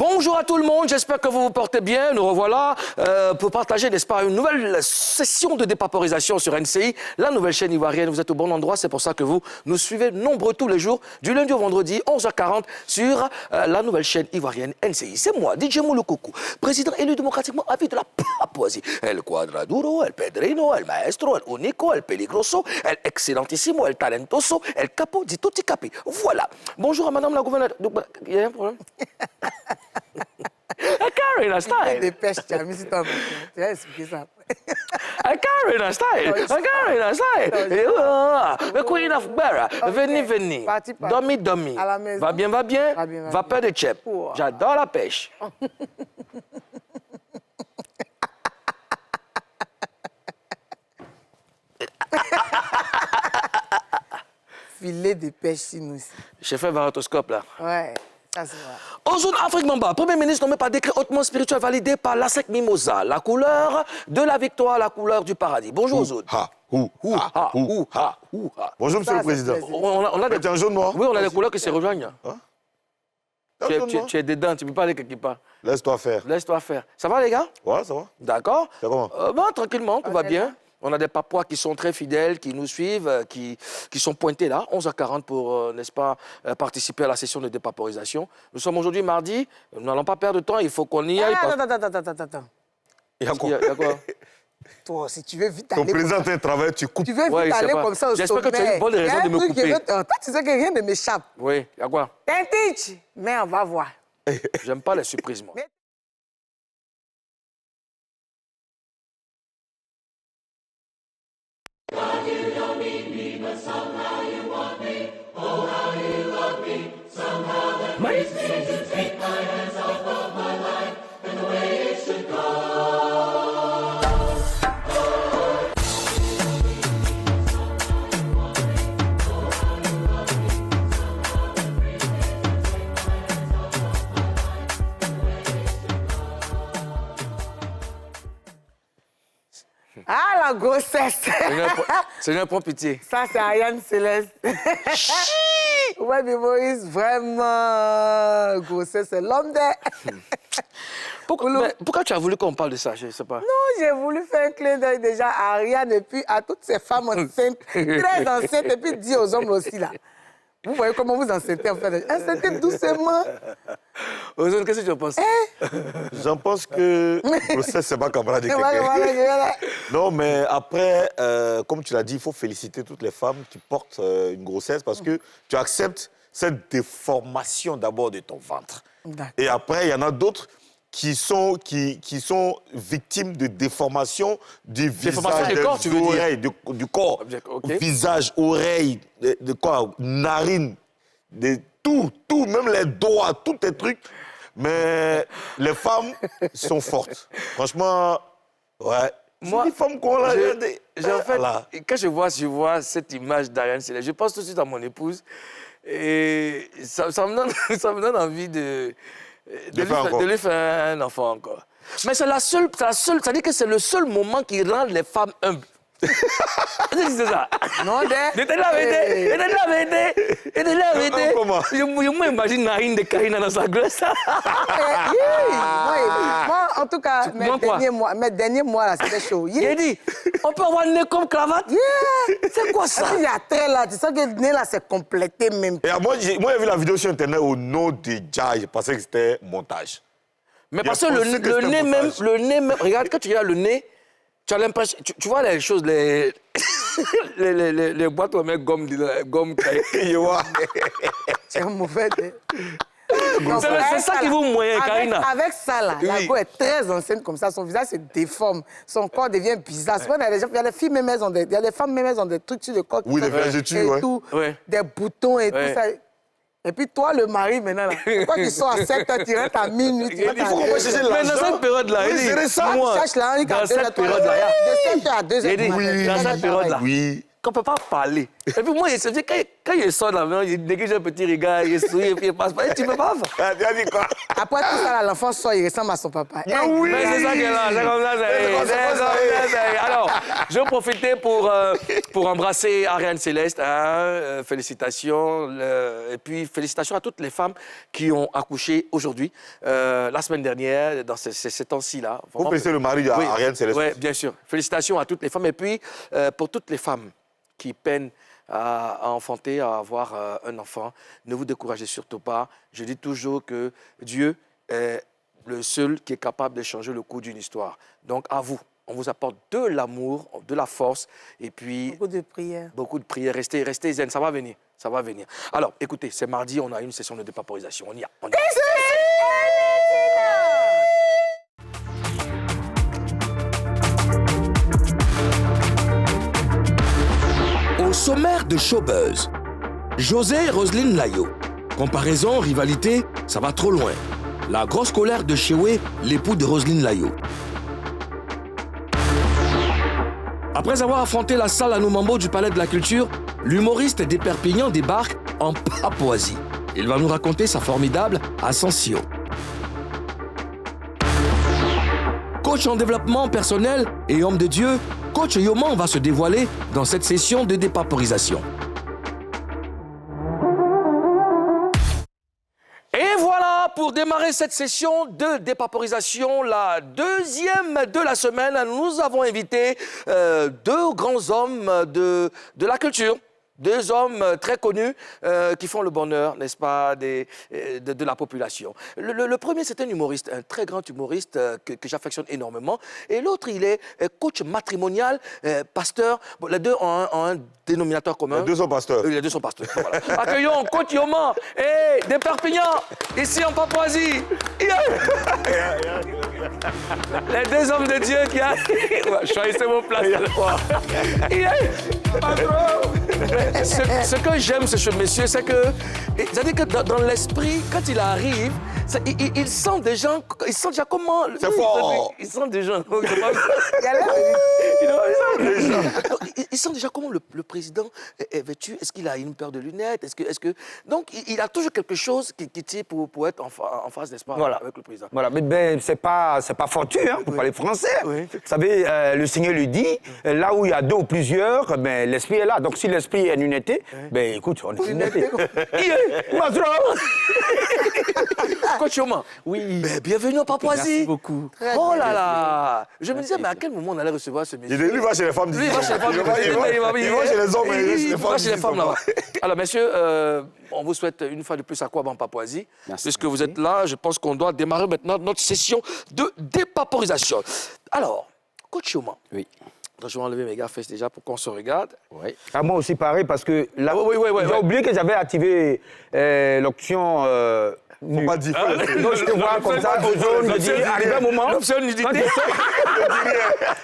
Bonjour à tout le monde, j'espère que vous vous portez bien. Nous revoilà pour partager, n'est-ce pas, une nouvelle session de dépaporisation sur NCI, la nouvelle chaîne ivoirienne. Vous êtes au bon endroit, c'est pour ça que vous nous suivez nombreux tous les jours, du lundi au vendredi, 11h40, sur la nouvelle chaîne ivoirienne NCI. C'est moi, DJ Mouloukoukou, président élu démocratiquement à vie de la Papouasie. El Quadraduro, El Pedrino, El Maestro, El Unico, El Peligroso, El Excellentissimo, El Talentoso, El Capo di Tutti Capi. Voilà. Bonjour à madame la gouverneure. Il y a un problème? Karina style. Des pêches, tu as mis sur ton... Tu vas expliquer ça après. Karina style. Karina style. The Queen of Bara. Veni, veni. Domi, domi. À la maison. Va bien, va bien. Va pas de chep. Wow. J'adore la pêche. Filet de pêche sinon aussi. J'ai fait un varatoscope là. Ouais, ça c'est vrai. Ozone Afrique Mamba, Premier ministre nommé par décret hautement spirituel validé par l'ASEC Mimosa, la couleur de la victoire, la couleur du paradis. Bonjour Ozone. Bonjour, Monsieur le Président. On a des... Tu es un jaune noir? Oui, on a des couleurs qui se rejoignent. Hein? Tu es dedans, tu ne peux pas aller quelque part. Laisse-toi faire. Laisse-toi faire. Ça va les gars? Ouais, ça va. D'accord. C'est comment? Tranquillement, tout va bien. On a des Papouas qui sont très fidèles, qui nous suivent, qui sont pointés là, 11h40 pour, n'est-ce pas, participer à la session de dépaporisation. Nous sommes aujourd'hui mardi, nous n'allons pas perdre de temps, il faut qu'on y aille. Attends. Il y a quoi? Toi, si tu veux vite Ton aller... président a un travail, tu coupes. Tu veux vite aller comme ça au sommet. J'espère que tu as une bonne raison de me couper. Toi, tu sais que rien ne m'échappe. Oui, il y a quoi? Tintich. Mais on va voir. J'aime pas les surprises, moi. Ah, la grossesse. Seigneur, prends pitié. Ça, c'est Ariane Céleste. Ouais, mais Moïse, vraiment, grossesse, c'est l'homme de... Pourquoi tu as voulu qu'on parle de ça? Je ne sais pas. Non, j'ai voulu faire un clin d'œil déjà à Ariane et puis à toutes ces femmes enceintes, très enceintes, et puis dire aux hommes aussi, là. Vous voyez comment vous enceintez, en fait. Enceintez doucement. Ozone, qu'est-ce que tu en penses? J'en pense que le procès, c'est pas camarade de quelqu'un. Non, mais après, comme tu l'as dit, il faut féliciter toutes les femmes qui portent une grossesse parce que tu acceptes cette déformation d'abord de ton ventre. Et après, il y en a d'autres qui sont victimes de déformation du visage, du corps, tu veux dire? oreilles, du corps, Okay. Visage, oreilles, de quoi, narines, de tout, même les doigts, tous tes trucs. Mais les femmes sont fortes. Franchement, ouais. Moi, les femmes qu'on a regardées. En fait, quand je vois cette image d'Ariane Céleste, je pense tout de suite à mon épouse. Et ça me donne envie de lui faire un enfant encore. Mais c'est la seule, ça dit que c'est le seul moment qui rend les femmes humbles. C'est ça. Non, C'était la vérité. Comment? Je m'imagine Narine de Karina dans sa glace. Moi, en tout cas, mes derniers mois, là, c'était chaud. J'ai dit, on peut avoir le nez comme cravate? C'est quoi ça? Il y a très là, tu sais que le nez là, c'est complété même. Et moi, j'ai vu la vidéo sur Internet au nom de Dja, je pensais que c'était montage. Mais parce que le nez même, regarde, quand tu regardes le nez, tu as l'impression, tu vois les choses, les boîtes où on met gomme C'est un mauvais. C'est ça qui vous moyen, Karina. Avec ça, là, la go est très enceinte comme ça, son visage se déforme, son corps devient bizarre. Souvent, il y a des filles même, il y a des femmes même, elles ont des trucs sur le corps. Oui, des vergetures, et tout, des boutons et tout ça. Et puis toi, le mari, maintenant, là, toi qui sors à 7h, tu rentres à minuit. Il faut qu'on va chercher l'argent. Mais dans cette période-là, c'est ça. Dans cette période-là, de 7h à 2h. Dans cette période-là. Oui. qu'on ne peut pas parler. Et puis moi, quand il sort de la maison, il dégage un petit regard, il sourit, et puis il passe pas. Et tu ne peux pas. Tu as dit quoi? Après tout ça, l'enfant sort, il ressemble à son papa. Mais oui! Mais c'est ça qui est là, c'est comme ça, Alors, je vais profiter pour embrasser Ariane Céleste. Félicitations. Et puis, félicitations à toutes les femmes qui ont accouché aujourd'hui, la semaine dernière, dans ces temps-ci là. Vous félicitez le mari d'Ariane Céleste? Oui, bien sûr. Félicitations à toutes les femmes. Et puis, pour toutes les femmes qui peinent à enfanter, à avoir un enfant, ne vous découragez surtout pas. Je dis toujours que Dieu est le seul qui est capable de changer le cours d'une histoire. Donc, à vous. On vous apporte de l'amour, de la force, et puis... Beaucoup de prières. Beaucoup de prières. Restez zen, ça va venir. Ça va venir. Alors, écoutez, c'est mardi, on a une session de dépaporisation. On y a. Au sommaire de Showbuzz, José et Roselyne Layo. Comparaison, rivalité, ça va trop loin. La grosse colère de Chewe, l'époux de Roselyne Layo. Après avoir affronté la salle Anoumambo du Palais de la Culture, l'humoriste des Perpignan débarque en Papouasie. Il va nous raconter sa formidable ascension. Coach en développement personnel et homme de Dieu, Coach Yoman va se dévoiler dans cette session de dépaporisation. Et voilà, pour démarrer cette session de dépaporisation, la deuxième de la semaine, nous avons invité deux grands hommes de la culture. Deux hommes très connus qui font le bonheur, n'est-ce pas, de la population. Le premier, c'est un humoriste, un très grand humoriste que j'affectionne énormément. Et l'autre, il est coach matrimonial, pasteur. Bon, les deux ont un dénominateur commun. Les deux sont pasteurs. Les deux sont pasteurs. Voilà. Accueillons Coach Yoman et des Perpignan, ici en Papouasie. Les deux hommes de Dieu qui arrivent. Choisissez vos places. Ce que j'aime, ce monsieur, c'est que, c'est-à-dire que dans l'esprit, quand il arrive, il sent des gens, il sent déjà comment... C'est fort. Il sent des gens. Il sent déjà comment le président est vêtu. Est-ce qu'il a une paire de lunettes? Est-ce que... Donc, il a toujours quelque chose qui tire pour être en face, n'est-ce pas, voilà. Avec le président. Voilà, mais c'est pas fortuit, hein, pour parler français. Oui. Vous savez, le Seigneur lui dit, là où il y a deux ou plusieurs, ben, l'esprit est là. Donc, si l'esprit est une unité, ben, écoute, on est une unité. Coach Yoman, oui. Ben, bienvenue en Papouasie. Merci beaucoup. Oh là là. Je me disais, mais à quel moment on allait recevoir ce monsieur? Lui va chez les femmes. Lui, il va chez les femmes. Il va chez les hommes, mais il va chez les femmes là-bas. Alors, messieurs, on vous souhaite une fois de plus à quoi en Papouasie. Merci. Puisque vous êtes là, je pense qu'on doit démarrer maintenant notre session de dépaporisation. Alors, Coach Yoman. Oui. Je vais enlever mes gars fesses déjà pour qu'on se regarde. Oui. Ah, moi aussi, pareil, parce que là, Oui. j'ai oublié que j'avais activé l'option... Faut pas dire. Donc, je te vois comme ça, au jaune, je dis, arrivé un moment... L'option nudité.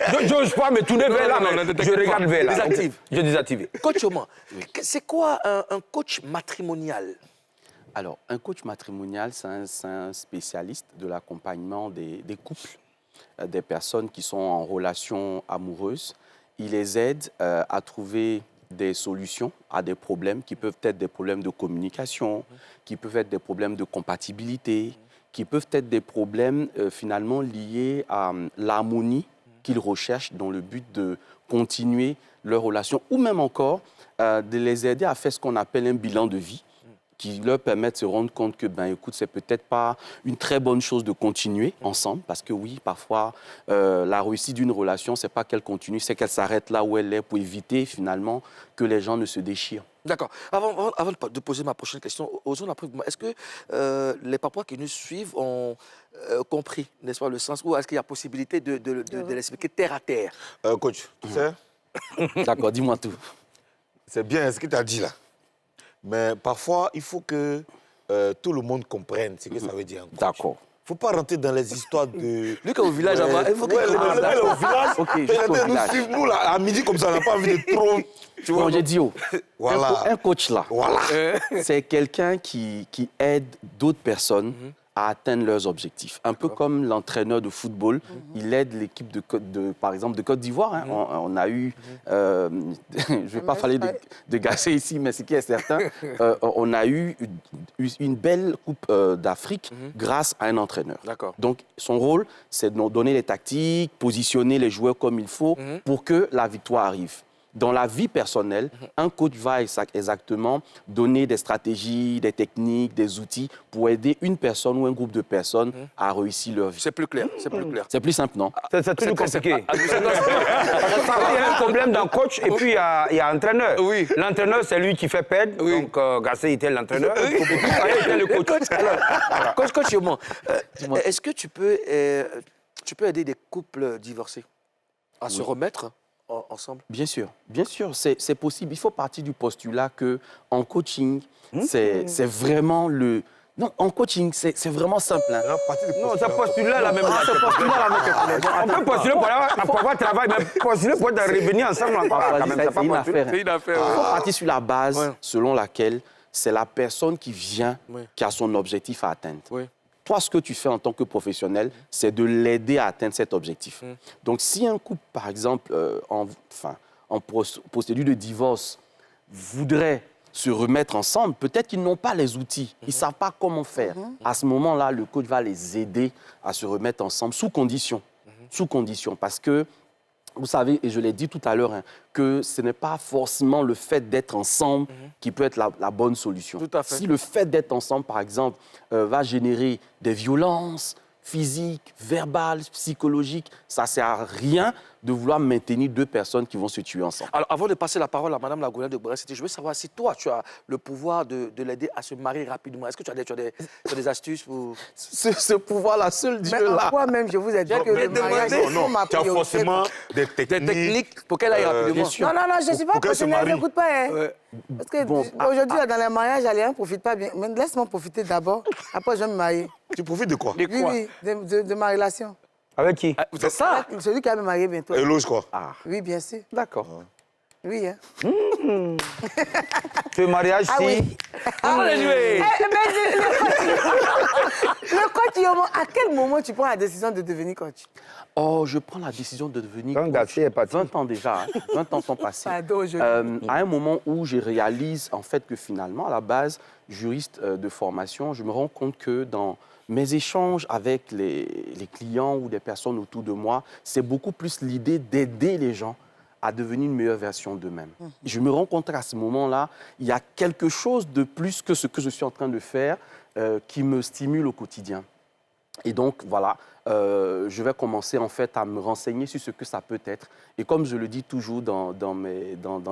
Je n'ose pas me tourner vers là, mais je regarde vers là. Désactive. Je désactive. Coach Yoman, c'est quoi un coach matrimonial? Alors, un coach matrimonial, c'est un spécialiste de l'accompagnement des couples, des personnes qui sont en relation amoureuse. Il les aide à trouver des solutions à des problèmes qui peuvent être des problèmes de communication, qui peuvent être des problèmes de compatibilité, qui peuvent être des problèmes finalement liés à l'harmonie qu'ils recherchent dans le but de continuer leur relation, ou même encore de les aider à faire ce qu'on appelle un bilan de vie, qui leur permet de se rendre compte que, ben, écoute, c'est peut-être pas une très bonne chose de continuer ensemble, parce que oui, parfois, la réussite d'une relation, c'est pas qu'elle continue, c'est qu'elle s'arrête là où elle est pour éviter, finalement, que les gens ne se déchirent. D'accord. Avant de poser ma prochaine question, osons après, est-ce que les Papouas qui nous suivent ont compris, n'est-ce pas, le sens, ou est-ce qu'il y a possibilité de l'expliquer terre à terre? Coach, tu sais, D'accord, dis-moi tout. c'est bien ce que tu as dit là. Mais parfois, il faut que tout le monde comprenne ce que ça veut dire. D'accord. Il ne faut pas rentrer dans les histoires de... Lui, au village, il faut qu'il au village. Ok, juste au village. Nous, là, à midi, comme ça, on n'a pas envie de trop... Tu vois, Bon, j'ai dit, Voilà. un coach là, Voilà. c'est quelqu'un qui aide d'autres personnes à atteindre leurs objectifs. Un peu comme l'entraîneur de football, il aide l'équipe par exemple de Côte d'Ivoire. Hein. On a eu, je ne vais pas parler de Gassé ici, mais ce qui est certain, on a eu une belle Coupe d'Afrique grâce à un entraîneur. Donc son rôle, c'est de donner les tactiques, positionner les joueurs comme il faut pour que la victoire arrive. Dans la vie personnelle, un coach va exactement donner des stratégies, des techniques, des outils pour aider une personne ou un groupe de personnes à réussir leur vie. C'est plus clair, c'est plus clair. C'est plus simple, non? C'est toujours compliqué. Il y a un problème d'un coach et puis il y a un entraîneur. Oui. L'entraîneur, c'est lui qui fait perdre. Donc, Gassé était l'entraîneur. Oui. Et Fayet était le coach. Alors, coach Yoman, est-ce que tu peux aider des couples divorcés à se remettre ensemble? Bien sûr, c'est possible. Il faut partir du postulat que en coaching, c'est vraiment le... Non, en coaching, c'est vraiment simple. Hein. Non, ça postule là la même chose. On peut postuler pour avoir travail, mais postuler pour revenir ensemble encore. C'est une affaire. C'est une affaire. Il faut partir sur la base selon laquelle c'est la personne qui vient qui a son objectif à atteindre. Oui. Toi, ce que tu fais en tant que professionnel, c'est de l'aider à atteindre cet objectif. Donc, si un couple, par exemple, en procédure de divorce, voudrait se remettre ensemble, peut-être qu'ils n'ont pas les outils, ils ne savent pas comment faire. À ce moment-là, le coach va les aider à se remettre ensemble sous condition. Sous condition, parce que vous savez, et je l'ai dit tout à l'heure, que ce n'est pas forcément le fait d'être ensemble qui peut être la bonne solution. Tout à fait. Si le fait d'être ensemble, par exemple, va générer des violences physiques, verbales, psychologiques, ça ne sert à rien de vouloir maintenir deux personnes qui vont se tuer ensemble. Alors, avant de passer la parole à Mme Lagouna de Brest, je veux savoir si toi, tu as le pouvoir de l'aider à se marier rapidement. Est-ce que tu as des astuces pour... Ce pouvoir-là, seul Dieu Mais en là. quoi même, je vous ai dit que le mariage, Non, ma tu as priorité. forcément des Des techniques. techniques pour qu'elle aille rapidement. Non, je ne suis pas Pour qu'elle se professionnelle, marie. n'écoute pas. Hein. Ouais. Parce que Bon, aujourd'hui, là, dans les mariages, Aléa ne profite pas bien. Mais laisse-moi profiter d'abord. Après, je vais me marier. Tu profites de quoi? Les Oui, quoi? oui, de ma relation. Avec qui? Ah, c'est ça? Celui qui va me marier bientôt. Hello, je crois. Oui, bien sûr. D'accord. Oui, hein. Ce mariage, Ah si... oui. Allez jouer! Le coach, Yomo, à quel moment tu prends la décision de devenir coach? Oh, je prends la décision de devenir Quand coach. Gassé est parti. 20 ans déjà, hein. 20 ans sont passés. Pardon, À un moment où je réalise en fait que finalement, à la base, juriste de formation, je me rends compte que dans mes échanges avec les clients ou des personnes autour de moi, c'est beaucoup plus l'idée d'aider les gens à devenir une meilleure version d'eux-mêmes. Je me rends compte qu'à ce moment-là, il y a quelque chose de plus que ce que je suis en train de faire qui me stimule au quotidien. Et donc, voilà, je vais commencer en fait à me renseigner sur ce que ça peut être. Et comme je le dis toujours dans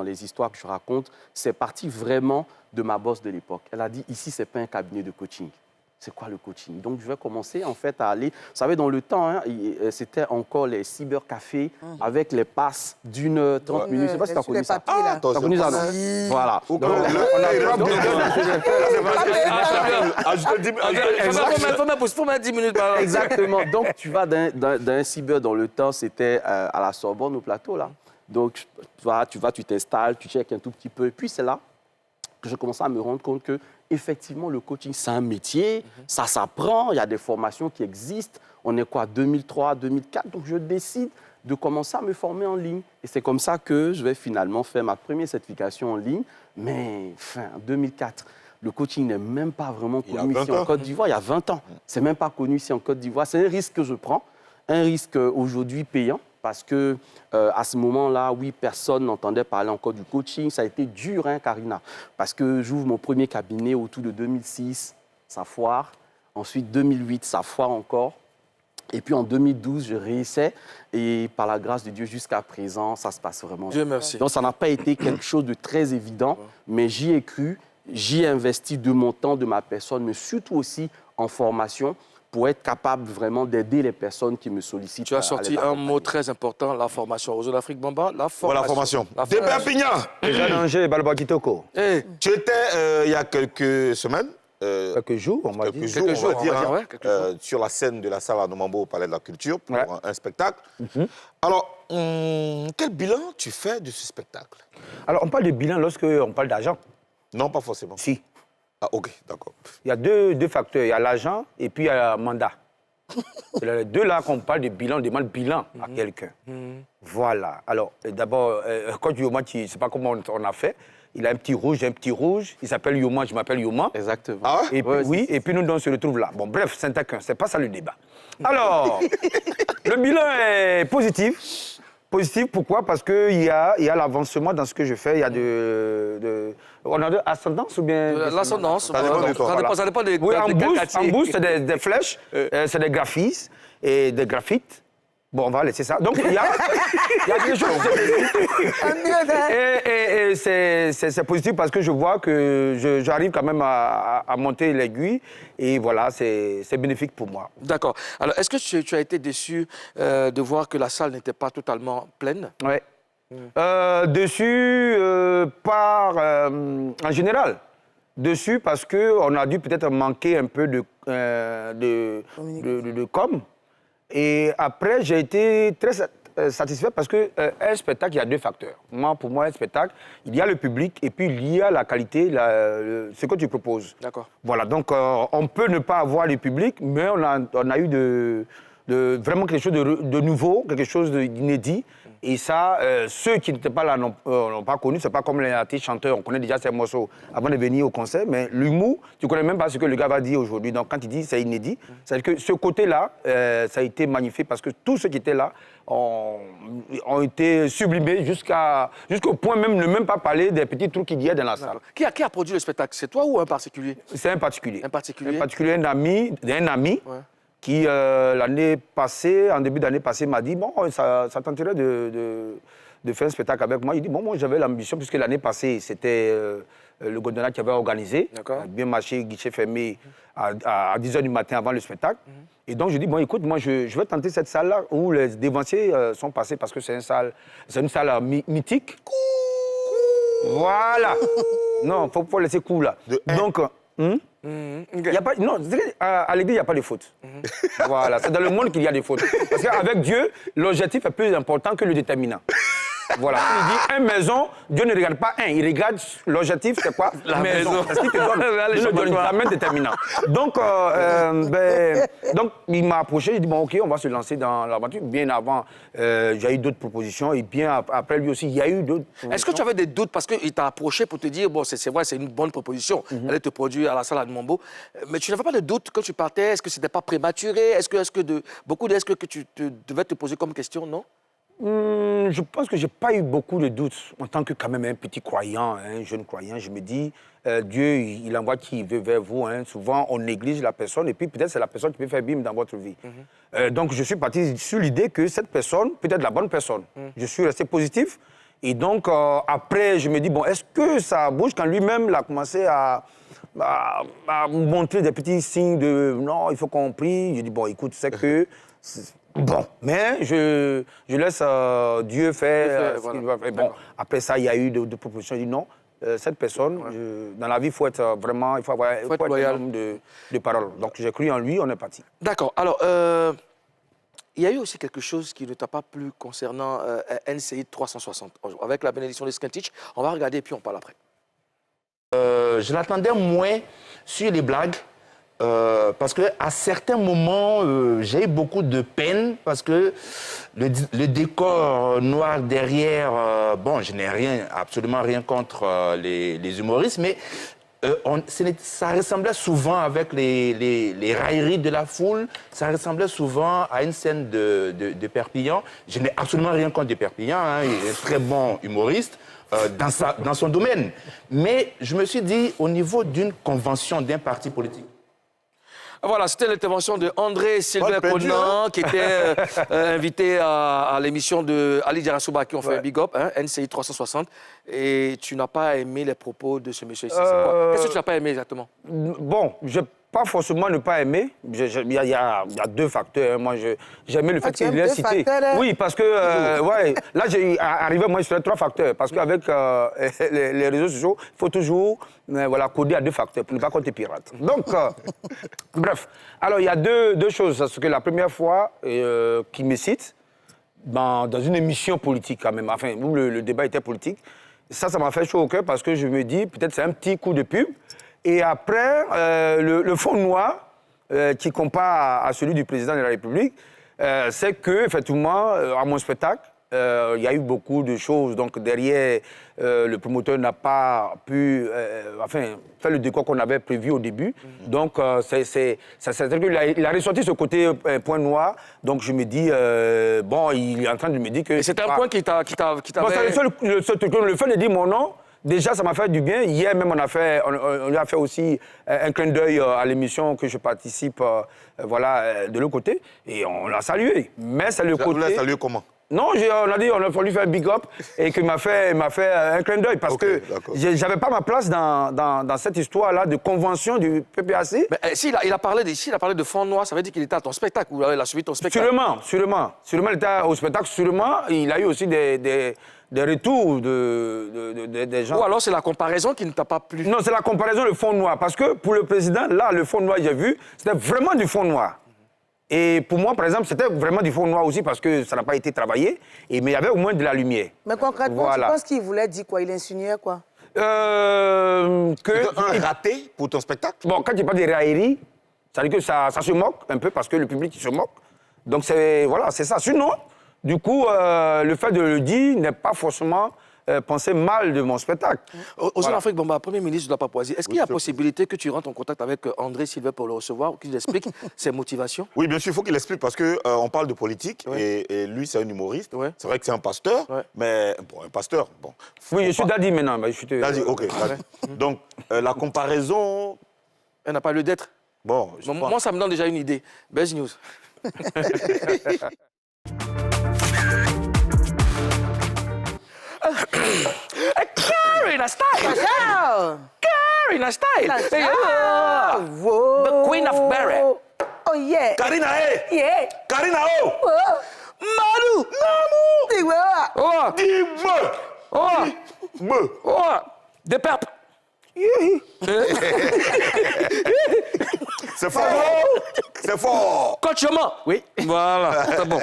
les histoires que je raconte, c'est parti vraiment de ma boss de l'époque. Elle a dit, ici, ce n'est pas un cabinet de coaching. C'est quoi le coaching? Donc, je vais commencer en fait à aller... Vous savez, dans le temps, hein, c'était encore les cybercafés avec les passes d'une heure, 30 minutes. Je ne sais pas si tu as connu ça. Ah, Tu as connu ça, non? Voilà. Donc, on a Faut mettre 10 minutes par là. Exactement. Donc, tu vas d'un cyber dans le temps, c'était à la Sorbonne, au plateau, là. Donc, tu t'installes, tu checkes un tout petit peu. Et puis, c'est là que je commençais à me rendre compte que, effectivement, le coaching, c'est un métier, ça s'apprend, il y a des formations qui existent. On est quoi, 2003, 2004? Donc, je décide de commencer à me former en ligne. Et c'est comme ça que je vais finalement faire ma première certification en ligne. Mais, en 2004, le coaching n'est même pas vraiment connu ici en Côte d'Ivoire. Il y a 20 ans. C'est même pas connu ici en Côte d'Ivoire. C'est un risque que je prends, un risque aujourd'hui payant. Parce que à ce moment-là, oui, personne n'entendait parler encore du coaching. Ça a été dur, hein, Karina. Parce que j'ouvre mon premier cabinet autour de 2006, ça foire. Ensuite, 2008, ça foire encore. Et puis en 2012, je réessaie. Et par la grâce de Dieu, jusqu'à présent, ça se passe vraiment. Dieu merci. Donc ça n'a pas été quelque chose de très évident, mais j'y ai cru. J'y ai investi de mon temps, de ma personne, mais surtout aussi en formation, pour être capable vraiment d'aider les personnes qui me sollicitent. Tu as sorti un mot très important, la formation. Aux Afrique Bamba, la formation. Voilà, la formation. La De Perpignan. Déjà danger, Balba Kitoko. Eh, Tu étais, il y a quelques semaines, Quelques jours, on m'a dit. quelques jours, on va dire, hein, ouais, quelques jours. sur la scène de la salle à Nomambo au Palais de la Culture pour Ouais. un spectacle. Alors, quel bilan tu fais de ce spectacle? Alors, on parle de bilan lorsqu'on parle d'argent. Non, pas forcément. Si. Ah, ok, d'accord. Il y a deux facteurs. Il y a l'argent et puis il y a le mandat. C'est les deux là qu'on parle de bilan, on demande bilan à quelqu'un. Voilà. Alors, d'abord, quand Yoma, je ne sais pas comment on a fait. Il a un petit rouge, il s'appelle Yoma, je m'appelle Yoma. Exactement. Ah ouais? Et puis, oui, et puis nous, on se retrouve là. Bon, bref, Saint-Aquin, c'est pas ça le débat. Alors, le bilan est positif. Positif, pourquoi? Parce qu'il y a l'avancement dans ce que je fais. Il y a on a de ascendance ou bien... L'ascendance, Ça dépend du temps. ça dépend des Oui, en quel boost, quartier. c'est des flèches, c'est des graphismes et des graphites. Bon, on va laisser ça. Donc, il y a des choses. Et c'est positif parce que je vois que j'arrive quand même à monter l'aiguille. Et voilà, c'est bénéfique pour moi. D'accord. Alors, est-ce que tu as été déçu de voir que la salle n'était pas totalement pleine? Ouais. Dessus, en général. Dessus parce qu'on a dû peut-être manquer un peu de com'. Et après, j'ai été très satisfait parce qu'un spectacle, il y a deux facteurs. Pour moi, un spectacle, il y a le public et puis il y a la qualité, ce que tu proposes. D'accord. Voilà, donc on peut ne pas avoir le public, mais on a eu vraiment quelque chose de nouveau, quelque chose d'inédit. Et ça, ceux qui n'étaient pas là n'ont pas connu. C'est pas comme les artistes chanteurs, on connaît déjà ces morceaux avant de venir au concert. Mais l'humour, tu connais même pas ce que le gars va dire aujourd'hui. Donc quand il dit c'est inédit, c'est-à-dire que ce côté-là, ça a été magnifique parce que tous ceux qui étaient là ont été sublimés jusqu'au point même de ne même pas parler des petits trucs qu'il y a dans la salle. Qui a produit le spectacle? C'est toi ou un particulier? C'est un particulier. Un particulier? Un particulier, un ami Ouais. qui, l'année passée, en début d'année passée, m'a dit, bon, ça tenterait de faire un spectacle avec moi. Il dit, bon, moi, j'avais l'ambition, puisque l'année passée, c'était le Gondona qui avait organisé, bien marché, guichet fermé, à 10h du matin avant le spectacle. Et donc, je dis, bon, écoute, moi, je vais tenter cette salle-là où les dévanciers sont passés, parce que c'est une salle mythique. Voilà. Non, il faut laisser cool, là. Donc... Y a pas, non, à l'église, il n'y a pas de faute. Voilà, c'est dans le monde qu'il y a des fautes. Parce qu'avec Dieu, l'objectif est plus important que le déterminant. Voilà, il dit une maison, Dieu ne regarde pas un, il regarde l'objectif, c'est quoi? La maison. Parce qu'il te donne, il ne donne jamais déterminant. Donc, donc, il m'a approché, il dit, bon, OK, on va se lancer dans l'aventure. Bien avant, j'ai eu d'autres propositions et bien après lui aussi, il y a eu d'autres. Est-ce que tu avais des doutes parce qu'il t'a approché pour te dire, bon, c'est vrai, c'est une bonne proposition, aller te produire à la salle à Numombo, mais tu n'avais pas de doute quand tu partais? Est-ce que c'était pas prématuré? Est-ce que tu devais te poser comme question, non? Je pense que je n'ai pas eu beaucoup de doutes. En tant que quand même un petit croyant, un jeune croyant, je me dis, Dieu, il envoie qui il veut vers vous. Souvent, on néglige la personne et puis peut-être c'est la personne qui peut faire bim dans votre vie. Donc, je suis parti sur l'idée que cette personne peut être la bonne personne. Je suis resté positif. Et donc, après, je me dis, bon, est-ce que ça bouge quand lui-même il a commencé à montrer des petits signes de non, il faut qu'on prie. Je dis, bon, écoute, c'est que... Bon, mais je laisse Dieu faire ce qu'il va faire. Bon, après ça, il y a eu d'autres propositions. Je dis non, cette personne, dans la vie, il faut être vraiment, il faut être un homme de parole. Donc j'ai cru en lui, on est parti. D'accord. Alors, il y a eu aussi quelque chose qui ne t'a pas plu concernant NCI 360. Avec la bénédiction de Skentich, on va regarder et puis on parle après. Je l'attendais moins sur les blagues. Parce qu'à certains moments, j'ai eu beaucoup de peine parce que le décor noir derrière, bon, je n'ai absolument rien contre les humoristes, mais ça ressemblait souvent avec les railleries de la foule, ça ressemblait souvent à une scène de Perpignan. Je n'ai absolument rien contre de Perpignan, il est un très bon humoriste. Dans son domaine. Mais je me suis dit, au niveau d'une convention d'un parti politique, voilà, c'était l'intervention de André Sylvain Conan, qui était invité à l'émission de Ali Diarasouba, qui ont fait un big up, NCI 360. Et tu n'as pas aimé les propos de ce monsieur ici. Qu'est-ce que tu n'as pas aimé exactement? Bon, je pas forcément ne pas aimer. Il y a deux facteurs. Moi, j'ai aimé le fait qu'il ait cité. Oui, parce que, ouais, là, j'ai arrivé, moi, sur les trois facteurs. Parce qu'avec les réseaux sociaux, il faut toujours coder à deux facteurs pour ne pas compter pirate. Donc, bref. Alors, il y a deux choses. Parce que la première fois qu'il me cite, dans une émission politique, quand même, enfin, où le débat était politique, ça m'a fait chaud au cœur parce que je me dis, peut-être c'est un petit coup de pub. Et après, le fond noir, qui compare à celui du président de la République, c'est que, effectivement, à mon spectacle, il y a eu beaucoup de choses. Donc, derrière, le promoteur n'a pas pu faire le décor qu'on avait prévu au début. Donc, il a ressorti ce côté point noir. Donc, je me dis, bon, il est en train de me dire que... Et c'était un point qui t'a... Bon, c'est le seul truc. Le fait de dire mon nom, déjà, ça m'a fait du bien. Hier même, on lui a fait aussi un clin d'œil à l'émission que je participe, de l'autre côté. Et on l'a salué. Mais c'est le côté... Vous l'avez salué comment? Non, on a dit on a fallu faire un big up et qu'il m'a fait un clin d'œil parce que j'avais pas ma place dans cette histoire-là de convention du PPAC. Mais s'il a parlé de fond noir, ça veut dire qu'il était à ton spectacle ou il a suivi ton spectacle? Sûrement, il était au spectacle, sûrement. Il a eu aussi des retours des gens. Ou alors c'est la comparaison qui ne t'a pas plu? Non, c'est la comparaison, le fond noir. Parce que pour le président, là, le fond noir, j'ai vu, c'était vraiment du fond noir. Et pour moi, par exemple, c'était vraiment du fond noir aussi parce que ça n'a pas été travaillé, mais il y avait au moins de la lumière. Mais concrètement, tu penses qu'il voulait dire quoi? Il insinuait quoi? Un raté pour ton spectacle? Bon, quand il parle de raillerie, ça veut dire que ça se moque un peu parce que le public il se moque. Donc, c'est ça. Sinon, du coup, le fait de le dire n'est pas forcément penser mal de mon spectacle. Ozone Afrique Bamba, Premier ministre de la Papouasie, est-ce qu'il y a possibilité que tu rentres en contact avec André Sylvain pour le recevoir, ou qu'il explique ses motivations? Oui, bien sûr, il faut qu'il explique parce qu'on parle de politique et lui, c'est un humoriste. Ouais. C'est vrai que c'est un pasteur, mais bon, un pasteur, bon. Oui, je suis Dadi maintenant. Dadi, ok. Donc, la comparaison... Elle n'a pas lieu d'être. Bon, moi, ça me donne déjà une idée. Buzz News. Karina Style! Karina Style! Whoa. The Queen of Barry. Oh, yeah. Karina, Yeah. Karina, oh! Manu! Oh! Dis-moi! Oh! Oh! Des pertes! C'est fort! C'est fort! Coachement! Oui. Voilà, c'est bon.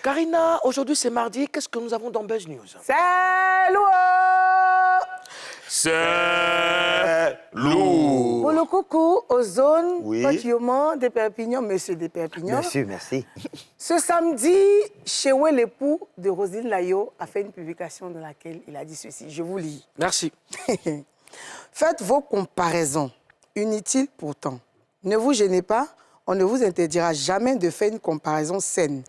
Karina, aujourd'hui c'est mardi, qu'est-ce que nous avons dans Buzz News? C'est lourd. C'est lourd! Pour le coucou, Ozone, Oui. Coachioman de Perpignan, monsieur de Perpignan. Merci. Ce samedi, Chewe, l'époux de Roselyne Layo, a fait une publication dans laquelle il a dit ceci. Je vous lis. Merci. Faites vos comparaisons, inutiles pourtant. Ne vous gênez pas, on ne vous interdira jamais de faire une comparaison saine,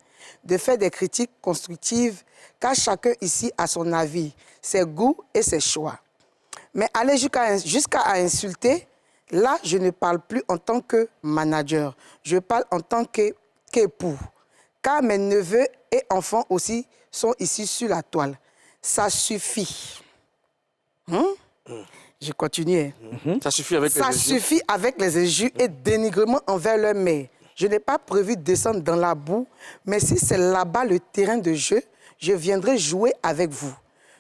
de faire des critiques constructives, car chacun ici a son avis, ses goûts et ses choix. Mais aller jusqu'à insulter, là, je ne parle plus en tant que manager, je parle en tant qu'époux. Car mes neveux et enfants aussi sont ici sur la toile. Ça suffit. Je continue. Ça suffit avec les Ça injures. suffit avec les injures et dénigrements envers leur mère. Je n'ai pas prévu de descendre dans la boue, mais si c'est là-bas le terrain de jeu, je viendrai jouer avec vous.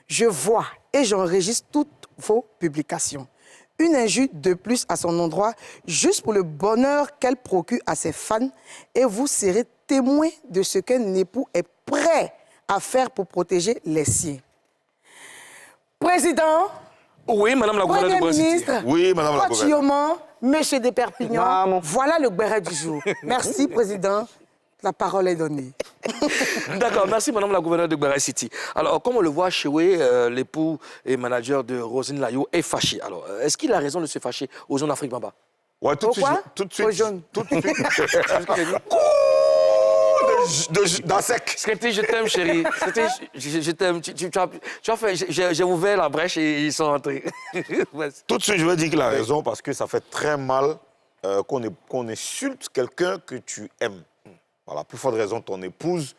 Je vois et j'enregistre toutes vos publications. Une injure de plus à son endroit, juste pour le bonheur qu'elle procure à ses fans, et vous serez témoin de ce qu'un époux est prêt à faire pour protéger les siens. Président, Oui, madame la gouverneure de Premier Bois-City. ministre, Oui, madame la Coach gouverneure. Yoman, monsieur de Perpignan, Maman. voilà le béret du jour. Merci, Président. La parole est donnée. D'accord, merci madame la gouverneure de Bois City. Alors, comme on le voit, Chewe, l'époux et manager de Roselyne Layo, est fâché. Alors, est-ce qu'il a raison de se fâcher aux zones Afrique Bamba? Ouais, tout de suite. Pourquoi? Tout de suite. Au jaune. Tout de suite. Dans sec. Scripty, je t'aime, chérie. Scripty, je t'aime. Tu as fait, j'ai ouvert la brèche et ils sont entrés. Vas-y. Tout de suite, je vais dire qu'il a raison parce que ça fait très mal qu'on insulte quelqu'un que tu aimes. Voilà, plus forte raison, ton épouse,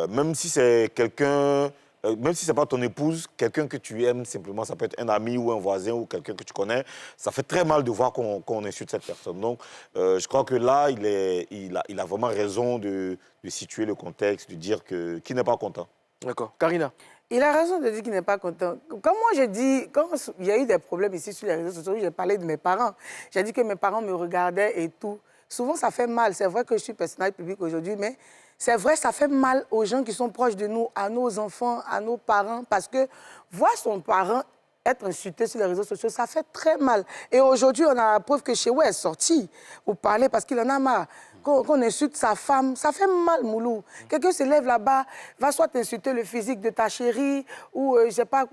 même si c'est quelqu'un, même si c'est pas ton épouse, quelqu'un que tu aimes simplement, ça peut être un ami ou un voisin ou quelqu'un que tu connais, ça fait très mal de voir qu'on insulte cette personne. Donc, je crois que là, il a vraiment raison de situer le contexte, de dire qu'il n'est pas content. D'accord. Karina. Il a raison de dire qu'il n'est pas content. Comme moi, j'ai dit, quand il y a eu des problèmes ici sur les réseaux sociaux, j'ai parlé de mes parents. J'ai dit que mes parents me regardaient et tout. Souvent, ça fait mal. C'est vrai que je suis personnage public aujourd'hui, mais c'est vrai, ça fait mal aux gens qui sont proches de nous, à nos enfants, à nos parents, parce que voir son parent être insulté sur les réseaux sociaux, ça fait très mal. Et aujourd'hui, on a la preuve que Chewe est sorti pour parler parce qu'il en a marre. Qu'on insulte sa femme, ça fait mal, Moulou. Quelqu'un se lève là-bas, va soit insulter le physique de ta chérie, ou je sais pas...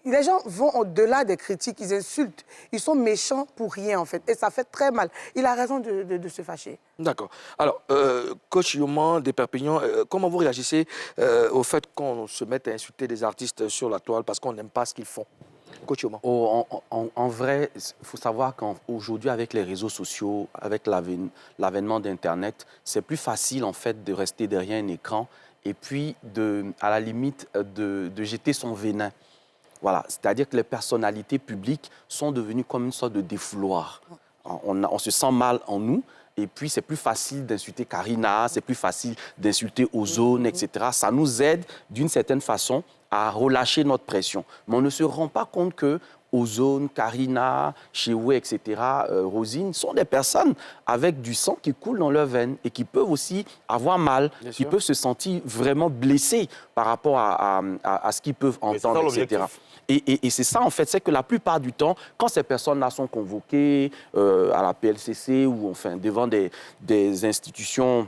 Les gens vont au-delà des critiques, ils insultent. Ils sont méchants pour rien, en fait. Et ça fait très mal. Il a raison de se fâcher. D'accord. Alors, coach Yoman de Perpignan, comment vous réagissez au fait qu'on se mette à insulter des artistes sur la toile parce qu'on n'aime pas ce qu'ils font? Coach Yoman. En vrai, il faut savoir qu'aujourd'hui, avec les réseaux sociaux, avec l'avènement d'Internet, c'est plus facile, en fait, de rester derrière un écran et puis, à la limite, de jeter son venin. Voilà, c'est-à-dire que les personnalités publiques sont devenues comme une sorte de défouloir. On se sent mal en nous, et puis c'est plus facile d'insulter Karina, c'est plus facile d'insulter Ozone, etc. Ça nous aide, d'une certaine façon, à relâcher notre pression. Mais on ne se rend pas compte que Ozone, Karina, Chewe, etc., Rosine, sont des personnes avec du sang qui coule dans leurs veines et qui peuvent aussi avoir mal, qui peuvent se sentir vraiment blessés par rapport à ce qu'ils peuvent entendre, etc. Et c'est ça, en fait, c'est que la plupart du temps, quand ces personnes-là sont convoquées à la PLCC ou enfin devant des institutions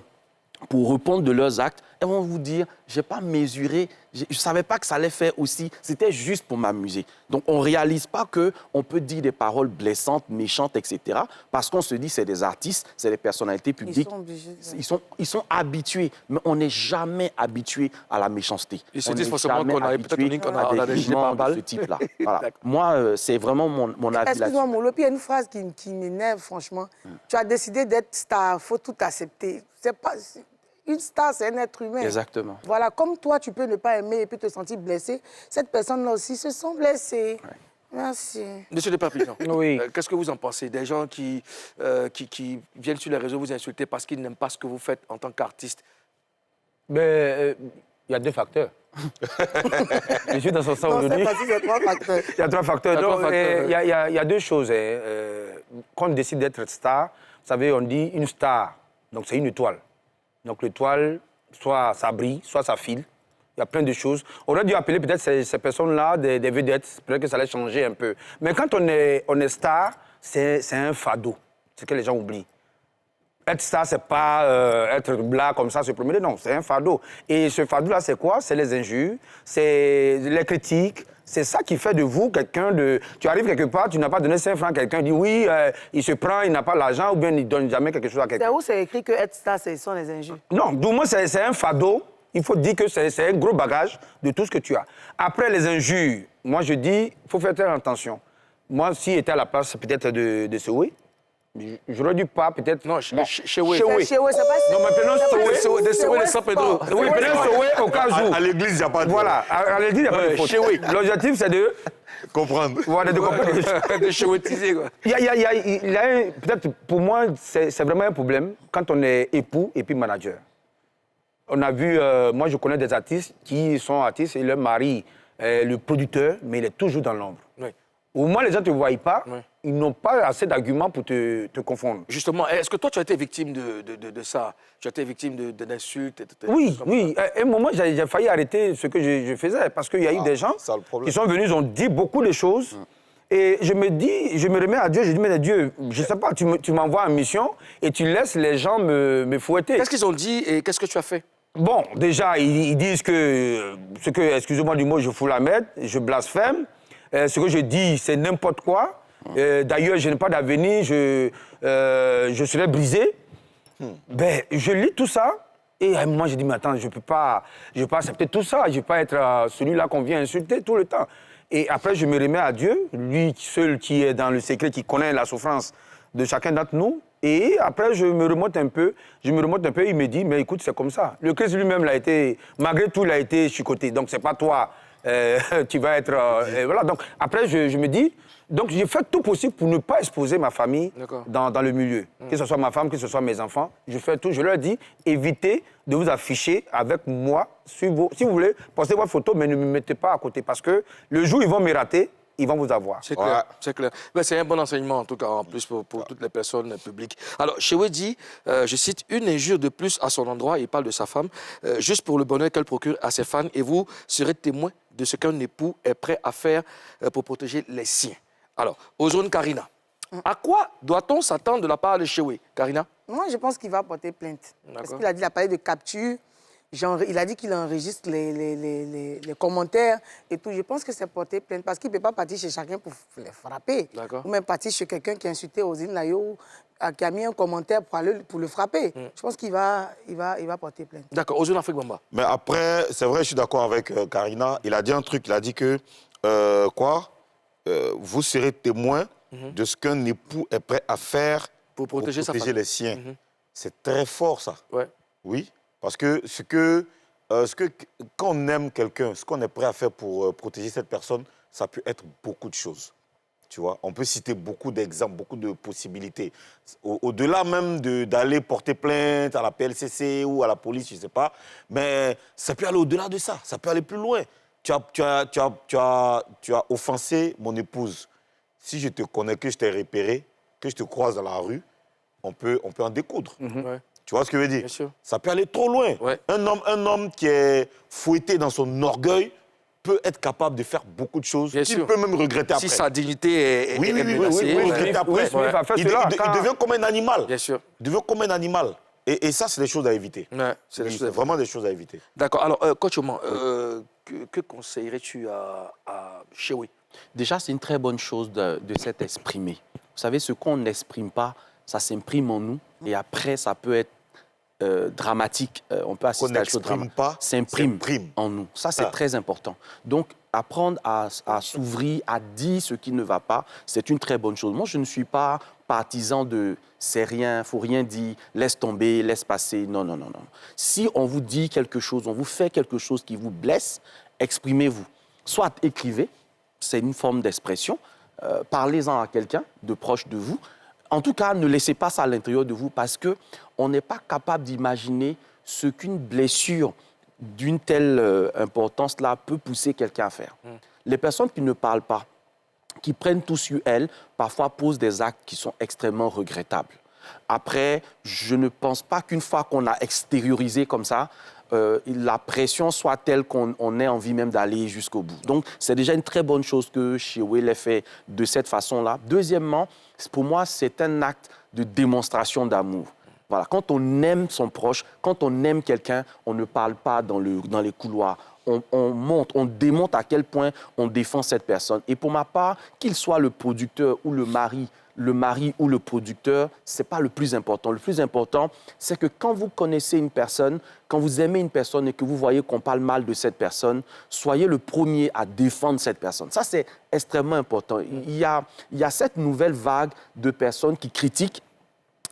pour répondre de leurs actes, elles vont vous dire, je n'ai pas mesuré, je ne savais pas que ça allait faire aussi, c'était juste pour m'amuser. Donc, on ne réalise pas qu'on peut dire des paroles blessantes, méchantes, etc. Parce qu'on se dit, c'est des artistes, c'est des personnalités publiques. Ils sont habitués, mais on n'est jamais habitué à la méchanceté. Ils se disent forcément qu'on a des gilets pare-balles de ce type-là. Voilà. Moi, c'est vraiment mon avis là-dessus. Excuse-moi, Moulo, puis il y a une phrase qui m'énerve, franchement. Tu as décidé d'être star, il faut tout accepter. C'est pas... Une star, c'est un être humain. Exactement. Voilà, comme toi, tu peux ne pas aimer et puis te sentir blessé, cette personne-là aussi se sent blessée. Ouais. Merci. Monsieur de Perpignan, oui. Qu'est-ce que vous en pensez? Des gens qui viennent sur les réseaux vous insulter parce qu'ils n'aiment pas ce que vous faites en tant qu'artiste? Il y a deux facteurs. Je suis dans ce sens aujourd'hui. Il y a trois facteurs. Il y a trois facteurs. Il y a deux choses. Quand on décide d'être star, vous savez, on dit une star. Donc, c'est une étoile. Donc l'étoile, soit ça brille, soit ça file. Il y a plein de choses. On aurait dû appeler peut-être ces personnes-là des vedettes. Peut-être que ça allait changer un peu. Mais quand on est star, c'est un fardeau. C'est ce que les gens oublient. Être star, c'est pas être blague comme ça, se promener. Non, c'est un fardeau. Et ce fardeau-là, c'est quoi? C'est les injures, c'est les critiques. C'est ça qui fait de vous quelqu'un de... Tu arrives quelque part, tu n'as pas donné 5 francs à quelqu'un, il dit oui, il se prend, il n'a pas l'argent, ou bien il ne donne jamais quelque chose à quelqu'un. C'est où c'est écrit que être star, ce sont les injures? Non, du moins, c'est un fardeau. Il faut dire que c'est un gros bagage de tout ce que tu as. Après les injures, moi je dis, il faut faire très attention. Moi, s'il était à la place peut-être de Sowe, j'aurais dû pas peut-être... Non, Chewe. Chewe, c'est pas... Non, mais prenons Sowe. De San Pedro. Oui, prenons Sowe au cas où. À l'église, il n'y a pas de... Voilà, à l'église, il n'y a pas de faute. L'objectif, c'est de... comprendre. Voilà, de comprendre. De chewetiser, quoi. Il y a peut-être, pour moi, c'est vraiment un problème quand on est époux et puis manager. On a vu, moi, je connais des artistes qui sont artistes et leur mari est le producteur, mais il est toujours dans l'ombre. Oui. Au moins, les gens ne te voient pas, ils n'ont pas assez d'arguments pour te confondre. Justement, est-ce que toi, tu as été victime de ça? Tu as été victime d'insultes? Oui. À un moment, j'ai failli arrêter ce que je faisais parce qu'il y a eu des gens qui sont venus, ils ont dit beaucoup de choses. Et je me remets à Dieu, je dis, mais Dieu, je ne sais pas, tu m'envoies en mission et tu laisses les gens me fouetter. Qu'est-ce qu'ils ont dit et qu'est-ce que tu as fait? Bon, déjà, ils disent que, excusez-moi du mot, je fous la merde, je blasphème. Ce que je dis, c'est n'importe quoi. D'ailleurs, je n'ai pas d'avenir, je serai brisé. Ben, je lis tout ça. Et à un moment, je dis, mais attends, je ne peux pas accepter tout ça. Je ne vais pas être celui-là qu'on vient insulter tout le temps. Et après, je me remets à Dieu, lui seul qui est dans le secret, qui connaît la souffrance de chacun d'entre nous. Et après, je me remonte un peu, il me dit, mais écoute, c'est comme ça. Le Christ lui-même, malgré tout, il a été chicoté. Donc, c'est pas toi, tu vas être... voilà, donc après, je me dis, donc j'ai fait tout possible pour ne pas exposer ma famille dans le milieu. Que ce soit ma femme, que ce soit mes enfants. Je fais tout, je leur dis, évitez de vous afficher avec moi. Si vous voulez, postez votre photo, mais ne me mettez pas à côté. Parce que le jour où ils vont me rater, ils vont vous avoir. C'est clair, c'est clair. Ben, c'est un bon enseignement, en tout cas, en plus pour toutes les personnes publiques. Alors, Chewe dit, je cite, une injure de plus à son endroit, il parle de sa femme, juste pour le bonheur qu'elle procure à ses fans, et vous serez témoin de ce qu'un époux est prêt à faire pour protéger les siens. Alors, Ozone Karina, à quoi doit-on s'attendre de la part de Chewe, Karina? Moi, je pense qu'il va porter plainte. Parce qu'il a dit, il a parlé de capture. Il a dit qu'il enregistre les commentaires et tout. Je pense que c'est porter plainte parce qu'il ne peut pas partir chez chacun pour les frapper. Ou même partir chez quelqu'un qui a insulté Ozine Layo, qui a mis un commentaire pour le frapper. Je pense qu'il va porter plainte. D'accord. Ozone Afrique Bamba. Mais après, c'est vrai, je suis d'accord avec Karina. Il a dit un truc, il a dit que, vous serez témoin de ce qu'un époux est prêt à faire pour protéger sa femme. les siens. C'est très fort, ça. Ouais. Oui, parce que quand on aime quelqu'un, ce qu'on est prêt à faire pour protéger cette personne, ça peut être beaucoup de choses. Tu vois, on peut citer beaucoup d'exemples, beaucoup de possibilités. Au-delà même d'aller porter plainte à la PLCC ou à la police, je ne sais pas, mais ça peut aller au-delà de ça, ça peut aller plus loin. Tu as offensé mon épouse. Si je te connais, que je t'ai repéré, que je te croise dans la rue, on peut en découdre. Ouais. Tu vois ce que je veux dire? Bien sûr. Ça peut aller trop loin. Ouais. Un homme qui est fouetté dans son orgueil peut être capable de faire beaucoup de choses. Bien qu'il sûr. peut même regretter après. Si sa dignité est menacée. regretter après. Il devient comme un animal. Bien sûr. Il devient comme un animal. Et ça, c'est des choses à éviter. Ouais, c'est des Oui, choses à c'est vraiment des choses à éviter. D'accord. Alors, Coach Oman, que conseillerais-tu à Chewe? Déjà, c'est une très bonne chose de s'être exprimé. Vous savez, ce qu'on n'exprime pas, ça s'imprime en nous. Et après, ça peut être dramatique. On peut assister à des choses dramatiques. S'imprime en nous. Ça, c'est très important. Donc, apprendre à s'ouvrir, à dire ce qui ne va pas, c'est une très bonne chose. Moi, je ne suis pas partisan de « c'est rien, faut rien dire, laisse tomber, laisse passer ». Non, non, non, non. Si on vous dit quelque chose, on vous fait quelque chose qui vous blesse, exprimez-vous. Soit écrivez, c'est une forme d'expression, parlez-en à quelqu'un de proche de vous. En tout cas, ne laissez pas ça à l'intérieur de vous parce qu'on n'est pas capable d'imaginer ce qu'une blessure d'une telle importance-là peut pousser quelqu'un à faire. Les personnes qui ne parlent pas, qui prennent tout sur elles, parfois posent des actes qui sont extrêmement regrettables. Après, je ne pense pas qu'une fois qu'on a extériorisé comme ça, la pression soit telle qu'on ait envie même d'aller jusqu'au bout. Donc, c'est déjà une très bonne chose que Chewe l'ait fait de cette façon-là. Deuxièmement, pour moi, c'est un acte de démonstration d'amour. Voilà, quand on aime son proche, quand on aime quelqu'un, on ne parle pas dans les couloirs. On démontre à quel point on défend cette personne. Et pour ma part, qu'il soit le producteur ou le mari ou le producteur, ce n'est pas le plus important. Le plus important, c'est que quand vous connaissez une personne, quand vous aimez une personne et que vous voyez qu'on parle mal de cette personne, soyez le premier à défendre cette personne. Ça, c'est extrêmement important. Il y a cette nouvelle vague de personnes qui critiquent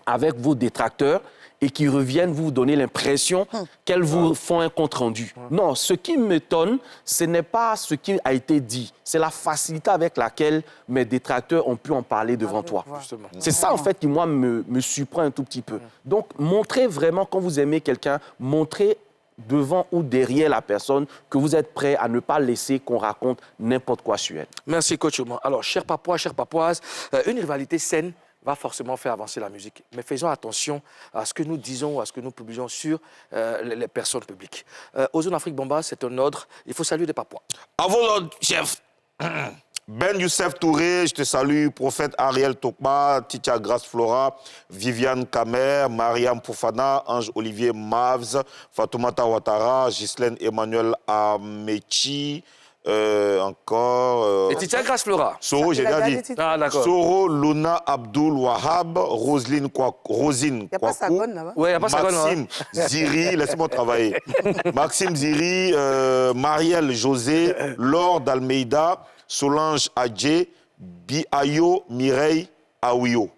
avec vos détracteurs et qui reviennent vous donner l'impression qu'elles vous font un compte-rendu. Non, ce qui m'étonne, ce n'est pas ce qui a été dit. C'est la facilité avec laquelle mes détracteurs ont pu en parler devant toi. C'est ça, en fait, qui, moi, me surprend un tout petit peu. Donc, montrez vraiment, quand vous aimez quelqu'un, montrez devant ou derrière la personne que vous êtes prêt à ne pas laisser qu'on raconte n'importe quoi sur elle. Merci, Coach Oman. Alors, chers Papois, chères Papoises, une rivalité saine va forcément faire avancer la musique. Mais faisons attention à ce que nous disons, à ce que nous publions sur les personnes publiques. Ozone Afrique Bamba, c'est un ordre. Il faut saluer des Papois. À vos ordres, chef. Ben Youssef Touré, je te salue. Prophète Ariel Tokma, Titia Grace Flora, Viviane Kamer, Mariam Poufana, Ange Olivier Mavs, Fatoumata Ouattara, Ghislaine Emmanuel Amechi, encore... Et Titia Grace Flora. Soro, j'ai déjà dit. Ah, d'accord. Soro, Luna Abdul Wahab, Rosine Kwakou. Il n'y a pas Sagone là-bas? Oui, il n'y a pas Sagone. Maxime Ziri, laissez-moi travailler. Maxime Ziri, Marielle José, Laure d'Almeida, Solange Adjé, Biayo Mireille Aouyo.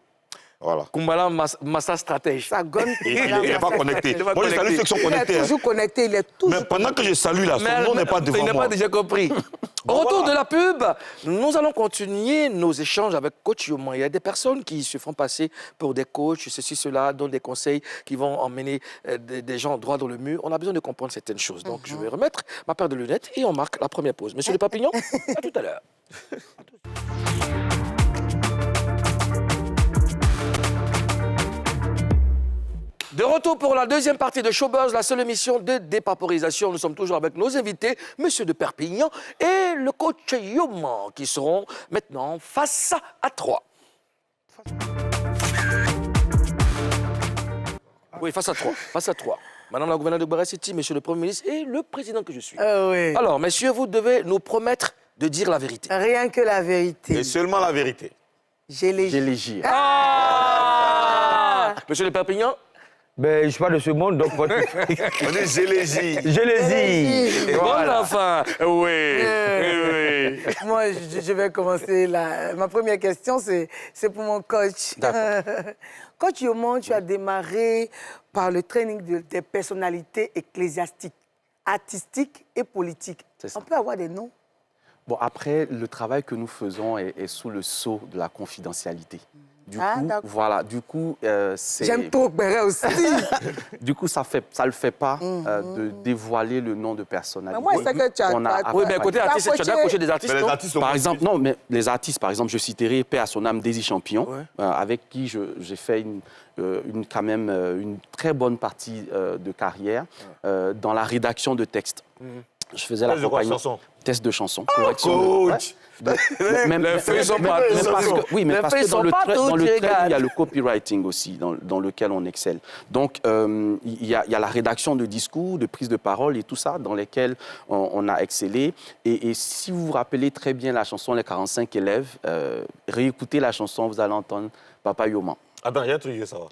Voilà. Kumbala Massa Stratège. Sagone. Il n'est pas connecté. pas Moi, je salue ceux qui sont Il connectés. est toujours connecté, il est toujours... Mais pendant que je salue là, son nom n'est pas devant moi. Il n'a moi. pas déjà compris. Au retour de la pub, nous allons continuer nos échanges avec Coach Oman. Il y a des personnes qui se font passer pour des coachs, ceci, cela, donnent des conseils qui vont emmener des gens droit dans le mur. On a besoin de comprendre certaines choses. Donc, je vais remettre ma paire de lunettes et on marque la première pause. Monsieur le Papillon, à tout à l'heure. retour pour la deuxième partie de Showbuzz, la seule émission de dépaporisation. Nous sommes toujours avec nos invités, Monsieur de Perpignan et le coach Yoman, qui seront maintenant face à 3. Oui, face à 3. Face à 3. Madame la gouverneure de Barra City, Monsieur le Premier ministre et le président que je suis. Oui. Alors, messieurs, vous devez nous promettre de dire la vérité. Rien que la vérité. Et seulement la vérité. J'ai les... J'élégir. Monsieur de Perpignan? Ben, je suis pas de ce monde, donc votre... On dit gélégie. Je les dis. Bon Voilà. enfant. Oui. Oui. Moi, je vais commencer là. Ma première question, c'est pour mon coach. Coach Yoman, tu as démarré par le training des personnalités ecclésiastiques, artistiques et politiques. C'est ça. On peut avoir des noms? Bon, après, le travail que nous faisons est sous le sceau de la confidentialité. Du Ah, coup, d'accord. voilà, du coup, c'est... J'aime trop Béret aussi. Du coup, ça le fait pas de dévoiler le nom de personnalité. Mais moi, c'est que tu as... On a- tu as- Oui, mais côté tu as artiste, tu as déjà coaché des artistes, Mais les non? artistes ont Par pas exemple, non, mais les artistes, par exemple, je citerai Paix à son âme, Daisy Champion, Ouais. avec qui j'ai fait quand même une très bonne partie de carrière dans la rédaction de textes. Je faisais Test de quoi, l'accompagnement. chanson? Test de chanson, correction. Coach. Les feuilles sont pas tous parce égaux. que, oui, mais Les parce feuilles que dans sont le pas trait, dans toutes le trait, égales. il y a le copywriting aussi, dans lequel on excelle. Donc, il y a la rédaction de discours, de prise de parole et tout ça, dans lesquels on a excellé. Et si vous vous rappelez très bien la chanson Les 45 élèves, réécoutez la chanson, vous allez entendre Papa Yoman. Attends, il y a un truc, je veux savoir.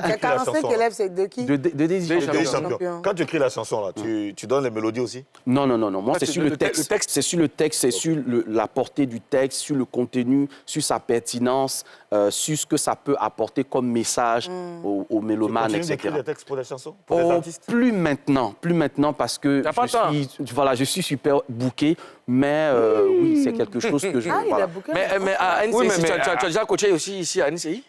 Les 45 élèves, c'est de qui? De Daisy Daisy Champion. Champion. Champion. Quand tu écris la chanson, là, tu donnes les mélodies aussi? Non. Moi, Ah, c'est tu sur donnes le texte. C'est sur le texte, c'est sur la portée du texte, sur le contenu, sur sa pertinence, sur ce que ça peut apporter comme message aux Tu mélomanes, continues etc. d'écrire des textes pour des chansons? Pour des Oh, artistes? plus maintenant parce que T'as pas le temps. je suis super booké, mais oui, c'est quelque chose que je... Ah, il voilà. a bouquin. Mais à NCI, Oui, mais- tu as déjà coaché aussi ici à NCI?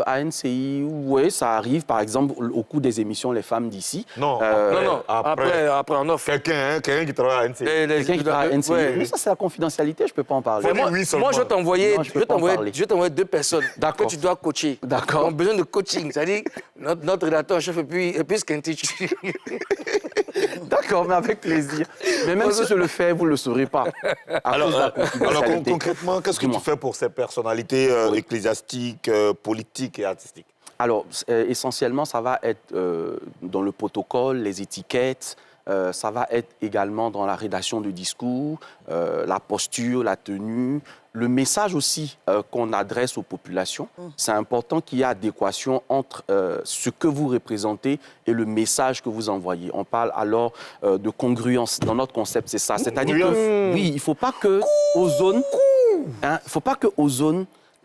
À NCI, oui, ça arrive, par exemple, au cours des émissions Les Femmes d'ici. Non, Non. Après en offre. Quelqu'un qui travaille à NC. Quelqu'un qui travaille à NCI. Ouais. Mais ça, c'est la confidentialité, je ne peux pas en parler. Faut Mais dire moi, oui seulement. je vais t'envoyer Non, je peux pas en parler. 2 personnes que D'accord. tu dois coacher. D'accord. Ils ont besoin de coaching. C'est-à-dire, notre rédacteur en chef et puis Skentich. D'accord, mais avec plaisir. Mais même si je le fais, vous ne le saurez pas. À cause de la Alors confidentialité. concrètement, qu'est-ce que tu Dis-moi. fais pour ces personnalités ecclésiastiques, politiques et artistiques? Alors, essentiellement, ça va être dans le protocole, les étiquettes, ça va être également dans la rédaction de discours, la posture, la tenue, le message aussi qu'on adresse aux populations. C'est important qu'il y ait adéquation entre ce que vous représentez et le message que vous envoyez. On parle alors de congruence. Dans notre concept, c'est ça. C'est-à-dire que, oui, il ne faut pas que Ozone,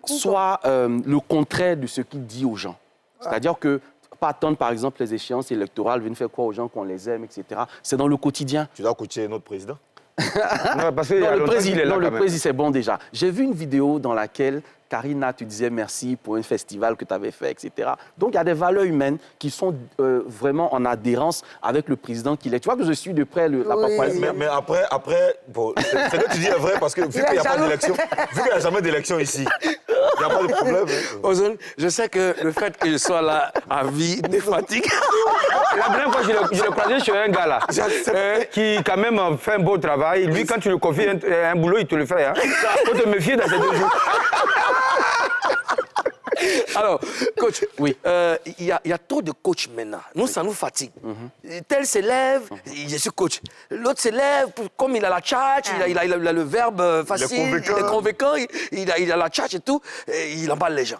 soit le contraire de ce qu'il dit aux gens. C'est-à-dire que pas attendre, par exemple, les échéances électorales, venir faire quoi aux gens qu'on les aime, etc. C'est dans le quotidien. Tu dois coacher notre président? Non, parce qu'il y a Non, le longtemps qu'il est là, quand même. président, c'est bon déjà. J'ai vu une vidéo dans laquelle Karina, tu disais merci pour un festival que tu avais fait, etc. Donc, il y a des valeurs humaines qui sont vraiment en adhérence avec le président qu'il est. Tu vois que je suis de près la Oui. papouasie. Mais après bon, c'est que tu dis est vrai parce que vu qu'il n'y a pas jaloux. d'élection, vu qu'il n'y a jamais d'élection ici, il n'y a pas de problème. Hein. Ozone, je sais que le fait qu'il soit là à vie te fatigue. La dernière fois, je l'ai croisé chez un gars là, qui quand même fait un beau travail. Lui, quand tu lui confies un boulot, il te le fait. Il faut te méfier dans ces 2 jours. Alors, coach, Oui. il y a trop de coachs maintenant. Nous, ça nous fatigue. Tel s'élève, je suis coach. L'autre s'élève, comme il a la tchatch, il a le verbe facile, il est convaincant, il a la tchatch et tout, et il emballe les gens.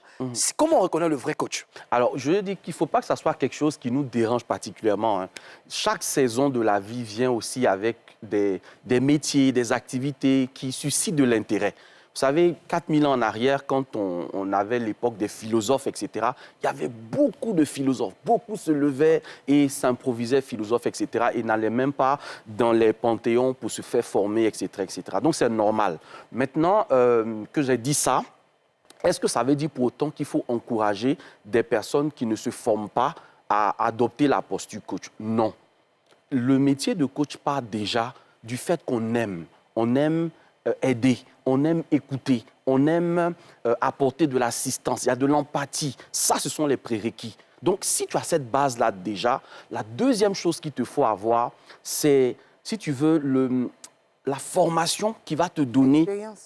Comment on reconnaît le vrai coach? Alors, je dis qu'il ne faut pas que ça soit quelque chose qui nous dérange particulièrement. Hein. Chaque saison de la vie vient aussi avec des métiers, des activités qui suscitent de l'intérêt. Vous savez, 4000 ans en arrière, quand on avait l'époque des philosophes, etc., il y avait beaucoup de philosophes. Beaucoup se levaient et s'improvisaient philosophes, etc., et n'allaient même pas dans les panthéons pour se faire former, etc., etc. Donc, c'est normal. Maintenant que j'ai dit ça, est-ce que ça veut dire pour autant qu'il faut encourager des personnes qui ne se forment pas à adopter la posture coach? Non. Le métier de coach part déjà du fait qu'on aime. On aime aider, on aime écouter, on aime apporter de l'assistance, il y a de l'empathie. Ça, ce sont les prérequis. Donc, si tu as cette base-là déjà, la deuxième chose qu'il te faut avoir, c'est, si tu veux, la formation qui va te donner...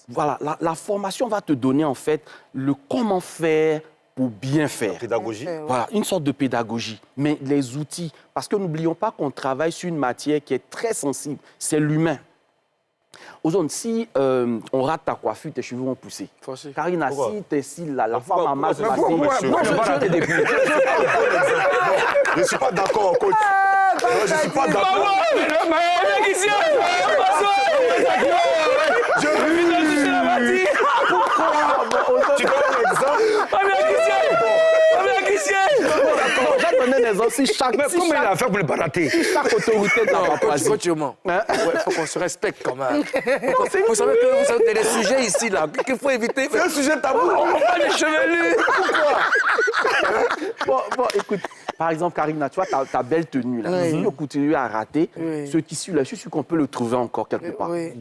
Voilà, la formation va te donner, en fait, le comment faire pour bien faire. Pédagogie. Voilà, une sorte de pédagogie. Mais les outils, parce que n'oublions pas qu'on travaille sur une matière qui est très sensible, c'est l'humain. Ozone, si on rate ta coiffure, tes cheveux vont pousser. Karina, si tes cils, la femme a mal placée... Non, je ne suis pas d'accord, coach. Non, je ne suis pas d'accord. Tu donnes un exemple. Je vais donner un exemple. Si chaque... Mais comment il a fait pour le barater? Chaque autorité dans la Coach, il faut qu'on se respecte quand même. Vous savez que les sujets ici, là, qu'il faut éviter. C'est un sujet tabou. On parle des chevelus. Bon, écoute, par exemple, Karina, tu vois ta belle tenue, là. Oui. Si on continue à rater, Oui. ce tissu-là, je suis sûr qu'on peut le trouver encore quelque part. Oui.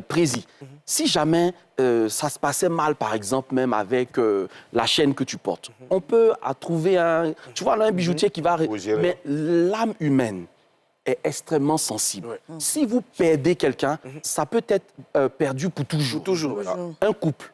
Prési, si jamais ça se passait mal, par exemple, même avec la chaîne que tu portes, on peut trouver un bijoutier qui va... Faut gérer. Mais l'âme humaine est extrêmement sensible. Si vous perdez quelqu'un, ça peut être perdu pour toujours. Un couple,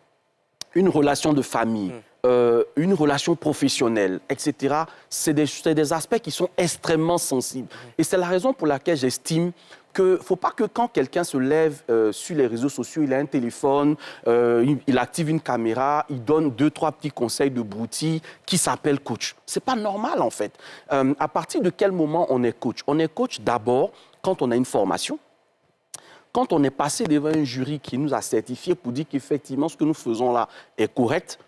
une relation de famille, une relation professionnelle, etc., c'est des aspects qui sont extrêmement sensibles. Et c'est la raison pour laquelle j'estime qu'il ne faut pas que quand quelqu'un se lève sur les réseaux sociaux, il a un téléphone, il active une caméra, il donne 2-3 petits conseils de broutilles qui s'appellent coach. Ce n'est pas normal, en fait. À partir de quel moment on est coach? On est coach d'abord quand on a une formation, quand on est passé devant un jury qui nous a certifié pour dire qu'effectivement, ce que nous faisons là est correct.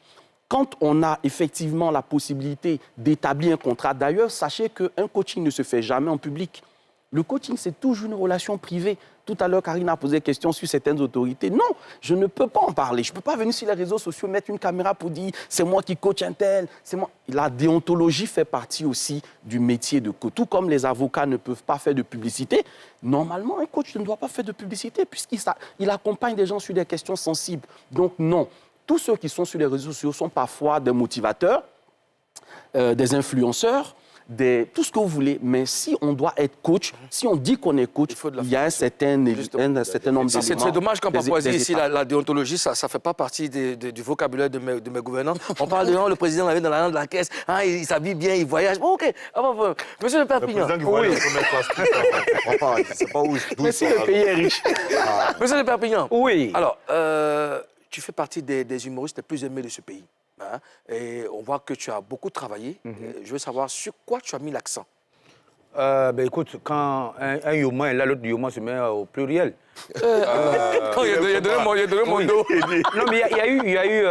Quand on a effectivement la possibilité d'établir un contrat, d'ailleurs, sachez qu'un coaching ne se fait jamais en public. Le coaching, c'est toujours une relation privée. Tout à l'heure, Karine a posé des questions sur certaines autorités. Non, je ne peux pas en parler. Je ne peux pas venir sur les réseaux sociaux, mettre une caméra pour dire « c'est moi qui coach un tel ». La déontologie fait partie aussi du métier de coach. Tout comme les avocats ne peuvent pas faire de publicité, normalement, un coach ne doit pas faire de publicité puisqu'il accompagne des gens sur des questions sensibles. Donc non, tous ceux qui sont sur les réseaux sociaux sont parfois des motivateurs, des influenceurs, tout ce que vous voulez, mais si on doit être coach, si on dit qu'on est coach, il y a un certain nombre d'éléments. C'est dommage qu'en Papouasie, ici, la déontologie, ça ne fait pas partie du vocabulaire de mes gouvernants. On parle de le président avait dans la langue de la caisse, il s'habille bien, il voyage. Bon, OK, monsieur le Perpignan. Le président qui voyage en première classe, je ne sais pas où. Mais si le pays est riche. Monsieur le Perpignan. Oui. Alors, tu fais partie des humoristes les plus aimés de ce pays. Et on voit que tu as beaucoup travaillé. Je veux savoir sur quoi tu as mis l'accent. Écoute, quand un humain est là, l'autre humain se met au pluriel. Il y a deux mon dos. Non, mais il y a eu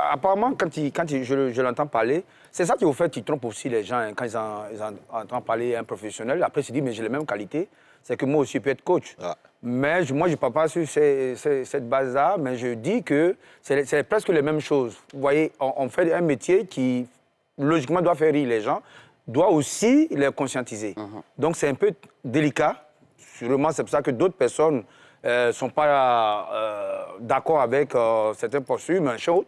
apparemment, quand je l'entends parler, c'est ça qui, au fait, il trompe aussi les gens quand ils entendent parler à un professionnel. Après, ils se disent, mais j'ai les mêmes qualités. C'est que moi aussi, je peux être coach. Ah. Mais moi, je ne parle pas sur cette base-là, mais je dis que c'est presque les mêmes choses. Vous voyez, on fait un métier qui, logiquement, doit faire rire les gens, doit aussi les conscientiser. Donc, c'est un peu délicat. Sûrement, c'est pour ça que d'autres personnes ne sont pas d'accord avec certaines postures,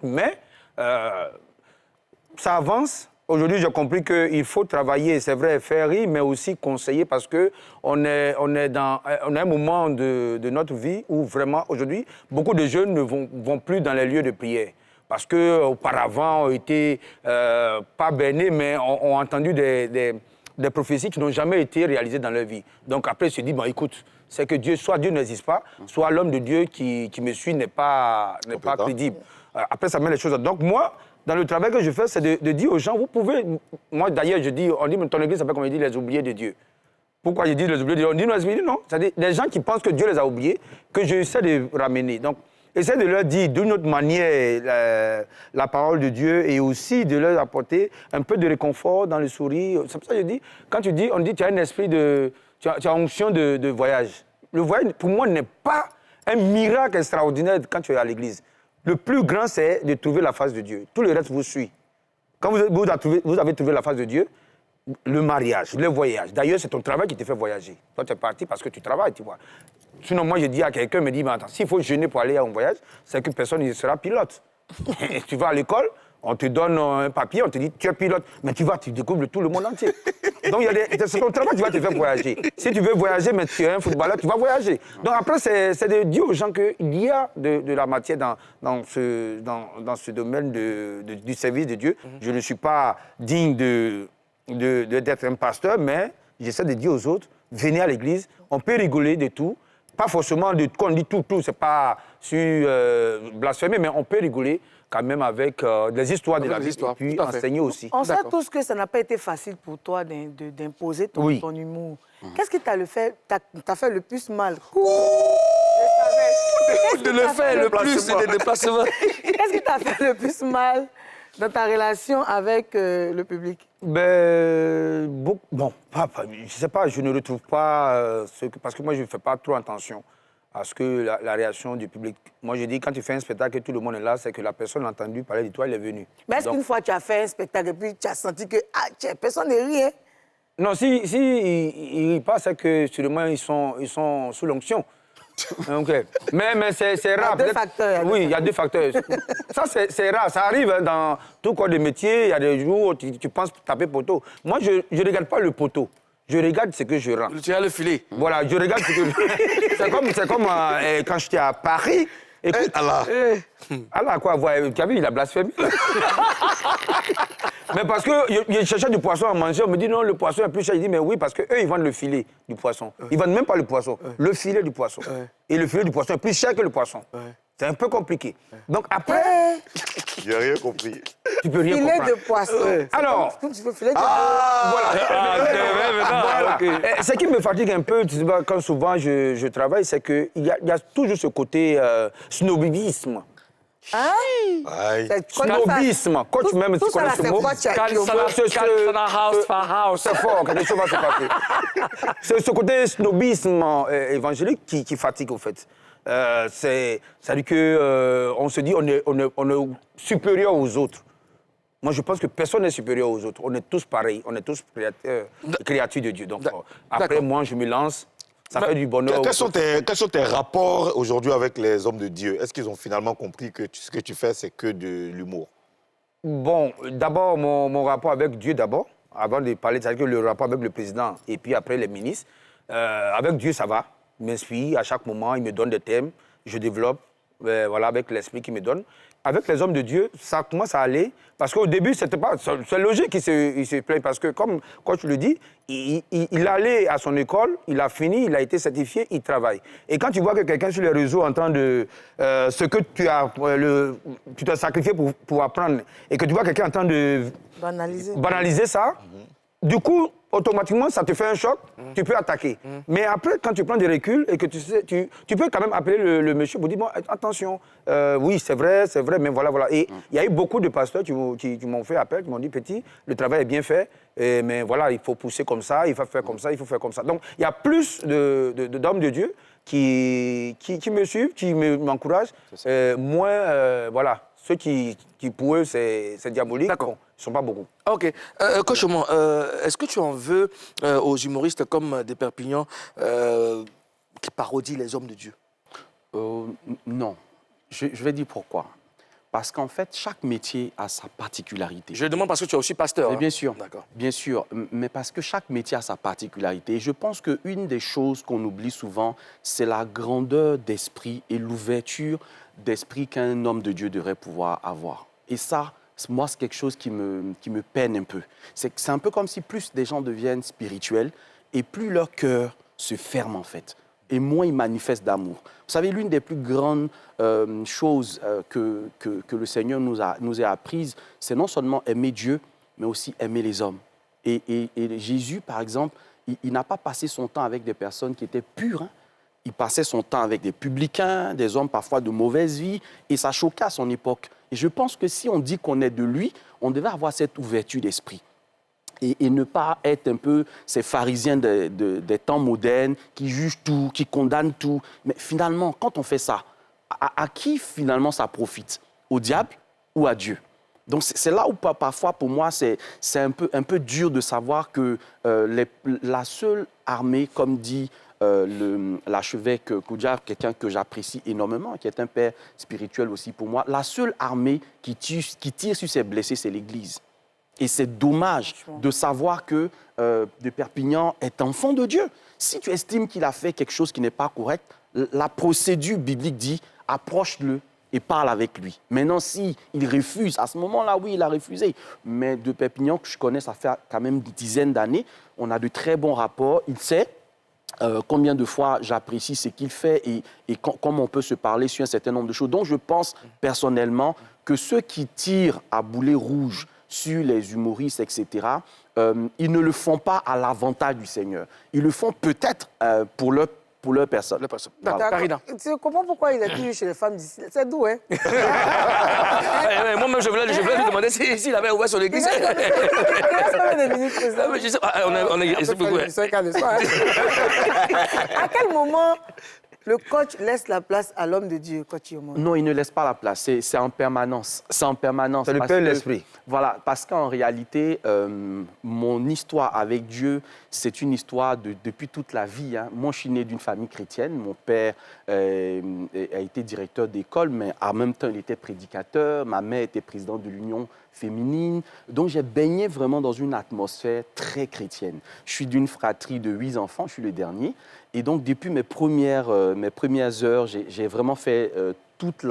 mais ça avance. Aujourd'hui, j'ai compris qu'il faut travailler, c'est vrai, faire rire, mais aussi conseiller parce qu'on est dans un moment de notre vie où vraiment, aujourd'hui, beaucoup de jeunes ne vont plus dans les lieux de prière. Parce qu'auparavant, ont été pas bernés, mais ont entendu des prophéties qui n'ont jamais été réalisées dans leur vie. Donc après, ils se disent, bon, écoute, c'est que Dieu, soit Dieu n'existe pas, soit l'homme de Dieu qui me suit n'est pas crédible. Après, ça met les choses. Donc moi, dans le travail que je fais, c'est de dire aux gens, vous pouvez... Moi, d'ailleurs, on dit, ton église s'appelle, comme on dit, les oubliés de Dieu. Pourquoi je dis les oubliés de Dieu? On dit les oubliés, non. C'est-à-dire les gens qui pensent que Dieu les a oubliés, que j'essaie de ramener. Donc, essaie de leur dire d'une autre manière la parole de Dieu et aussi de leur apporter un peu de réconfort dans le sourire. C'est pour ça que je dis, quand on dit tu as un esprit tu as onction de voyage. Le voyage, pour moi, n'est pas un miracle extraordinaire quand tu es à l'église. Le plus grand, c'est de trouver la face de Dieu. Tout le reste vous suit. Quand vous avez trouvé la face de Dieu, le mariage, le voyage. D'ailleurs, c'est ton travail qui te fait voyager. Toi, tu es parti parce que tu travailles, tu vois. Sinon, moi, je dis à quelqu'un, me dit, mais attends, s'il faut jeûner pour aller à un voyage, c'est que personne ne sera pilote. Tu vas à l'école, On te donne un papier, on te dit, tu es pilote. Mais tu découvres tout le monde entier. Donc, c'est ton travail qui va te faire voyager. Si tu veux voyager, mais tu es un footballeur, tu vas voyager. Donc, après, c'est de dire aux gens qu'il y a de la matière dans ce domaine du service de Dieu. Je ne suis pas digne d'être un pasteur, mais j'essaie de dire aux autres, venez à l'église, on peut rigoler de tout. Pas forcément qu'on dit tout, c'est pas sur blasphémer, mais on peut rigoler quand même avec des histoires de la vie et puis enseigner aussi. On sait tous que ça n'a pas été facile pour toi d'imposer ton humour. Qu'est-ce qui t'a fait le plus mal? De le faire le plus, c'est des déplacements. Qu'est-ce qui t'a fait le plus mal dans ta relation avec le public? Ben, bon, je sais pas, je ne retrouve pas parce que moi, je ne fais pas trop attention à ce que la réaction du public. Moi, je dis, quand tu fais un spectacle et tout le monde est là, c'est que la personne a entendu parler de toi, elle est venue. Mais est-ce qu'une fois tu as fait un spectacle et puis tu as senti que personne n'est rien? Non, si il passe, c'est que sûrement ils sont sous l'onction. Okay. Mais c'est rare. Il y a deux facteurs. Oui, il y a deux facteurs. Ça, c'est rare. Ça arrive dans tout corps de métier. Il y a des jours où tu penses taper poteau. Moi, je ne regarde pas le poteau. Je regarde ce que je rends. Tu as le filet. Voilà, je regarde ce que c'est comme quand j'étais à Paris. Écoute, Allah, quoi, tu as vu, il a blasphémé. Mais parce que je cherchais du poisson à manger, on me dit non, le poisson est plus cher. Il dit mais oui, parce qu'eux, ils vendent le filet du poisson. Ils vendent même pas le poisson, le filet du poisson. Et le filet du poisson est plus cher que le poisson. C'est un peu compliqué. Donc après... J'ai rien compris. Tu peux rien comprendre. Filet de poisson. Alors... Filet de... Voilà. Ce qui me fatigue un peu, tu sais, quand souvent je travaille, c'est qu'il y a toujours ce côté snobisme. Aïe. Snobisme. Quand tu m'aimes, tu connais ce mot. C'est fort, quelque chose va se passer. C'est ce côté snobisme évangélique qui fatigue, au fait. C'est-à-dire qu'on se dit on est supérieur aux autres. Moi, je pense que personne n'est supérieur aux autres. On est tous pareils. On est tous créatures de Dieu. Donc, après, moi, je me lance. Ça fait du bonheur. Quels sont tes rapports aujourd'hui avec les hommes de Dieu? Est-ce qu'ils ont finalement compris que ce que tu fais, c'est que de l'humour? Bon, d'abord, mon rapport avec Dieu, d'abord, avant de parler, c'est-à-dire que le rapport avec le président et puis après les ministres, avec Dieu, ça va. Il m'inspire à chaque moment, il me donne des thèmes, je développe, voilà, avec l'esprit qu'il me donne. Avec les hommes de Dieu, ça commence à aller, parce qu'au début, c'était pas... C'est logique qu'il se plaigne, parce que, comme tu le dis, il allait à son école, il a fini, il a été certifié, il travaille. Et quand tu vois que quelqu'un sur les réseaux entend de ce que tu t'as sacrifié pour apprendre, et que tu vois quelqu'un en train de banaliser ça, du coup, automatiquement, ça te fait un choc, tu peux attaquer. Mais après, quand tu prends du recul et que tu sais, tu peux quand même appeler le monsieur pour dire, bon, attention, oui, c'est vrai, mais voilà. Et il y a eu beaucoup de pasteurs qui m'ont fait appel, qui m'ont dit, petit, le travail est bien fait, mais voilà, il faut pousser comme ça, il faut faire comme ça, il faut faire comme ça. Donc, il y a plus d'hommes de Dieu qui me suivent, qui m'encouragent, moins, voilà, ceux qui pour eux, c'est diabolique. D'accord. Ils ne sont pas beaucoup. OK. Coach Oman, est-ce que tu en veux aux humoristes comme des Perpignan qui parodient les hommes de Dieu? Non. Je vais dire pourquoi. Parce qu'en fait, chaque métier a sa particularité. Je demande parce que tu es aussi pasteur. Mais bien sûr, D'accord. bien sûr. Mais parce que chaque métier a sa particularité. Et je pense qu'une des choses qu'on oublie souvent, c'est la grandeur d'esprit et l'ouverture d'esprit qu'un homme de Dieu devrait pouvoir avoir. Et ça, moi, c'est quelque chose qui me peine un peu. C'est un peu comme si plus des gens deviennent spirituels et plus leur cœur se ferme, en fait. Et moins ils manifestent d'amour. Vous savez, l'une des plus grandes choses que le Seigneur nous a apprises, c'est non seulement aimer Dieu, mais aussi aimer les hommes. Et Jésus, par exemple, il n'a pas passé son temps avec des personnes qui étaient pures, hein. Il passait son temps avec des publicains, des hommes parfois de mauvaise vie, et ça choquait à son époque. Et je pense que si on dit qu'on est de lui, on devait avoir cette ouverture d'esprit. Et ne pas être un peu ces pharisiens des temps modernes qui jugent tout, qui condamnent tout. Mais finalement, quand on fait ça, à qui finalement ça profite? Au diable ou à Dieu? Donc c'est là où parfois, pour moi, c'est un peu dur de savoir que la seule armée, comme dit l'archevêque Koudia, quelqu'un que j'apprécie énormément, qui est un père spirituel aussi pour moi. La seule armée qui tire sur ses blessés, c'est l'Église. Et c'est dommage de savoir que de Perpignan est enfant de Dieu. Si tu estimes qu'il a fait quelque chose qui n'est pas correct, la procédure biblique dit approche-le et parle avec lui. Maintenant, s'il refuse, à ce moment-là, oui, il a refusé. Mais de Perpignan, que je connais, ça fait quand même une dizaine d'années, on a de très bons rapports. Il sait combien de fois j'apprécie ce qu'il fait et comment on peut se parler sur un certain nombre de choses. Donc, je pense personnellement que ceux qui tirent à boulet rouge sur les humoristes, etc., ils ne le font pas à l'avantage du Seigneur. Ils le font peut-être pour leur personne. Voilà. Karina. Tu comprends pourquoi il est toujours chez les femmes d'ici? C'est d'où, hein? Moi-même, je voulais lui demander s'il avait ouvert son église. Il reste combien de minutes, président? On est beaucoup. À quel moment le coach laisse la place à l'homme de Dieu, coach Yomo? Non, il ne laisse pas la place. C'est en permanence. C'est en permanence. C'est le Père et l'Esprit. Voilà, parce qu'en réalité, mon histoire avec Dieu, c'est une histoire depuis toute la vie. Hein. Moi, je suis né d'une famille chrétienne. Mon père a été directeur d'école, mais en même temps, il était prédicateur. Ma mère était présidente de l'Union féminine. Donc, j'ai baigné vraiment dans une atmosphère très chrétienne. Je suis d'une fratrie de 8 enfants. Je suis le dernier. Et donc, depuis mes premières heures, j'ai vraiment fait toutes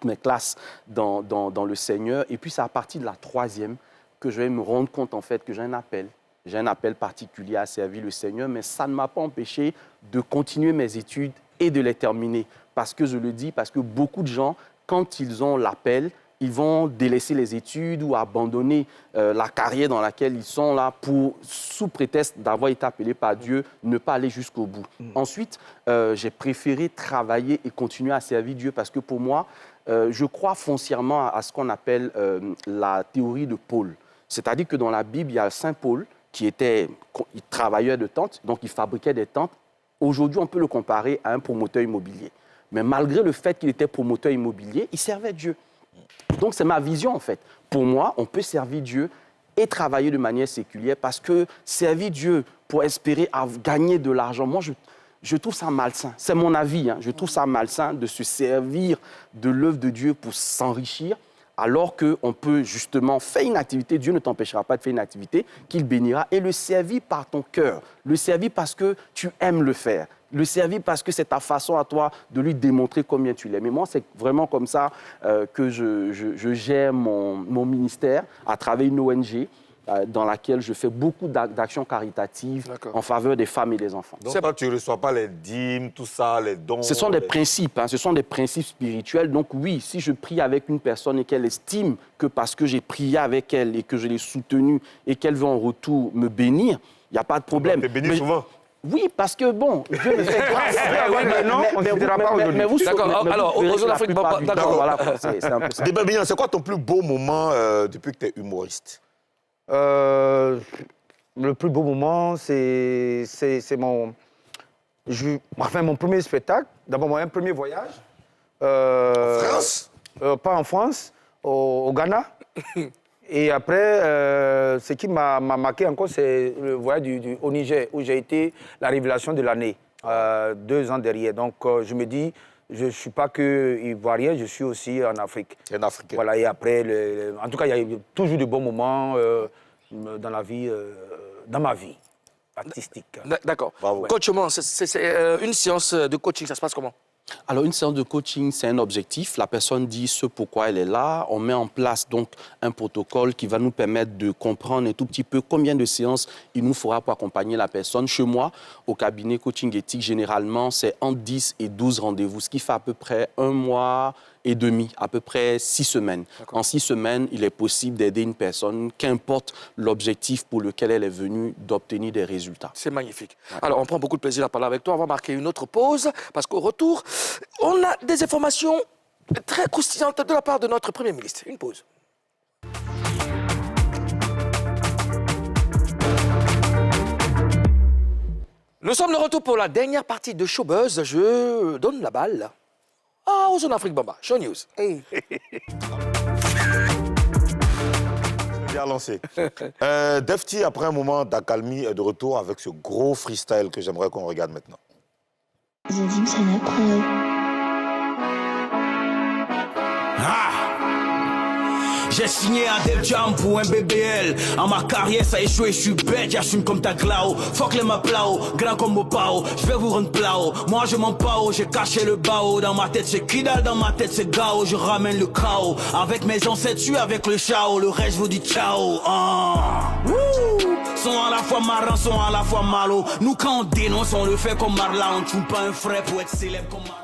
mes classes dans le Seigneur. Et puis, c'est à partir de la 3e que je vais me rendre compte, en fait, que j'ai un appel. J'ai un appel particulier à servir le Seigneur, mais ça ne m'a pas empêché de continuer mes études et de les terminer. Parce que je le dis, parce que beaucoup de gens, quand ils ont l'appel, ils vont délaisser les études ou abandonner la carrière dans laquelle ils sont là pour, sous prétexte d'avoir été appelés par Dieu, ne pas aller jusqu'au bout. Ensuite, j'ai préféré travailler et continuer à servir Dieu parce que pour moi, je crois foncièrement à ce qu'on appelle la théorie de Paul. C'est-à-dire que dans la Bible, il y a Saint Paul qui était travailleur de tentes, donc il fabriquait des tentes. Aujourd'hui, on peut le comparer à un promoteur immobilier. Mais malgré le fait qu'il était promoteur immobilier, il servait Dieu. Donc, c'est ma vision, en fait. Pour moi, on peut servir Dieu et travailler de manière séculière parce que servir Dieu pour espérer gagner de l'argent, moi, je trouve ça malsain. C'est mon avis. Hein. Je trouve ça malsain de se servir de l'œuvre de Dieu pour s'enrichir alors qu'on peut justement faire une activité. Dieu ne t'empêchera pas de faire une activité qu'il bénira et le servir par ton cœur. Le servir parce que tu aimes le faire. Le servir parce que c'est ta façon à toi de lui démontrer combien tu l'aimes. Et moi, c'est vraiment comme ça que je gère mon ministère à travers une ONG dans laquelle je fais beaucoup d'actions caritatives en faveur des femmes et des enfants. Donc, toi, tu ne reçois pas les dîmes, tout ça, les dons? Ce sont des principes, hein, ce sont des principes spirituels. Donc oui, si je prie avec une personne et qu'elle estime que parce que j'ai prié avec elle et que je l'ai soutenue et qu'elle veut en retour me bénir, il n'y a pas de problème. Tu es béni souvent? Oui, parce que bon, Dieu me fait grâce. On ne dira pas aujourd'hui. D'accord, alors, aux zones d'Afrique, d'accord. Voilà, c'est un peu ça. Perpignan, c'est quoi ton plus beau moment depuis que tu es humoriste? Le plus beau moment, c'est mon premier spectacle. D'abord, mon premier voyage. En France? Pas en France, au Ghana. Et après, ce qui m'a marqué encore, c'est le voyage au Niger, où j'ai été la révélation de l'année, 2 ans derrière. Donc, je me dis, je ne suis pas que ivoirien, je suis aussi en Afrique. C'est un Africain. Voilà, et après, en tout cas, il y a toujours de bons moments dans la vie, dans ma vie artistique. D'accord. Bravo. Coach, c'est une séance de coaching, ça se passe comment? Alors, une séance de coaching, c'est un objectif. La personne dit ce pourquoi elle est là. On met en place donc un protocole qui va nous permettre de comprendre un tout petit peu combien de séances il nous faudra pour accompagner la personne. Chez moi, au cabinet coaching éthique, généralement, c'est entre 10 et 12 rendez-vous, ce qui fait à peu près 1 mois et demi, à peu près 6 semaines. En 6 semaines, il est possible d'aider une personne, qu'importe l'objectif pour lequel elle est venue, d'obtenir des résultats. C'est magnifique. Alors, on prend beaucoup de plaisir à parler avec toi. On va marquer une autre pause parce qu'au retour, on a des informations très croustillantes de la part de notre Premier ministre. Une pause. Nous sommes de retour pour la dernière partie de Showbuzz. Je donne la balle aux Zones Afrique Bamba. Show News. Hey. bien lancé. Defty, après un moment d'accalmie, est de retour avec ce gros freestyle que j'aimerais qu'on regarde maintenant. Zadim, c'est la preuve. J'ai signé à Def Jam pour un BBL. En ma carrière, ça a échoué, je suis bête, j'assume comme ta glao. Fuck les maplao, grand comme au pao. Je vais vous rendre plao. Moi je m'en pao, j'ai caché le bao. Dans ma tête c'est Kidal, dans ma tête c'est Gao. Je ramène le chaos. Avec mes ancêtres, je suis avec le chao. Le reste, je vous dis ciao. Sont à la fois marrants, sont à la fois malo. Nous quand on dénonce, on le fait comme Marla. On ne tue pas un frère pour être célèbre comme Marlo.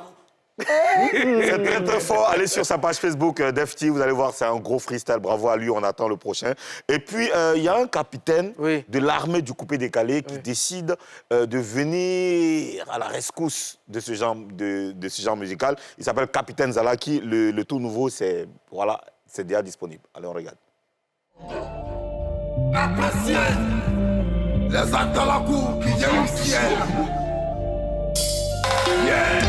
C'est très très fort. Allez sur sa page Facebook Defty, vous allez voir, c'est un gros freestyle. Bravo à lui, on attend le prochain. Et puis, il y a un capitaine de l'armée du coupé-décalé qui décide de venir à la rescousse de ce genre, de ce genre musical. Il s'appelle Capitaine Zalaki. Le tout nouveau, c'est voilà, c'est déjà disponible. Allez, on regarde. Appréciez les actes à la cour qui viennent au ciel. Yeah.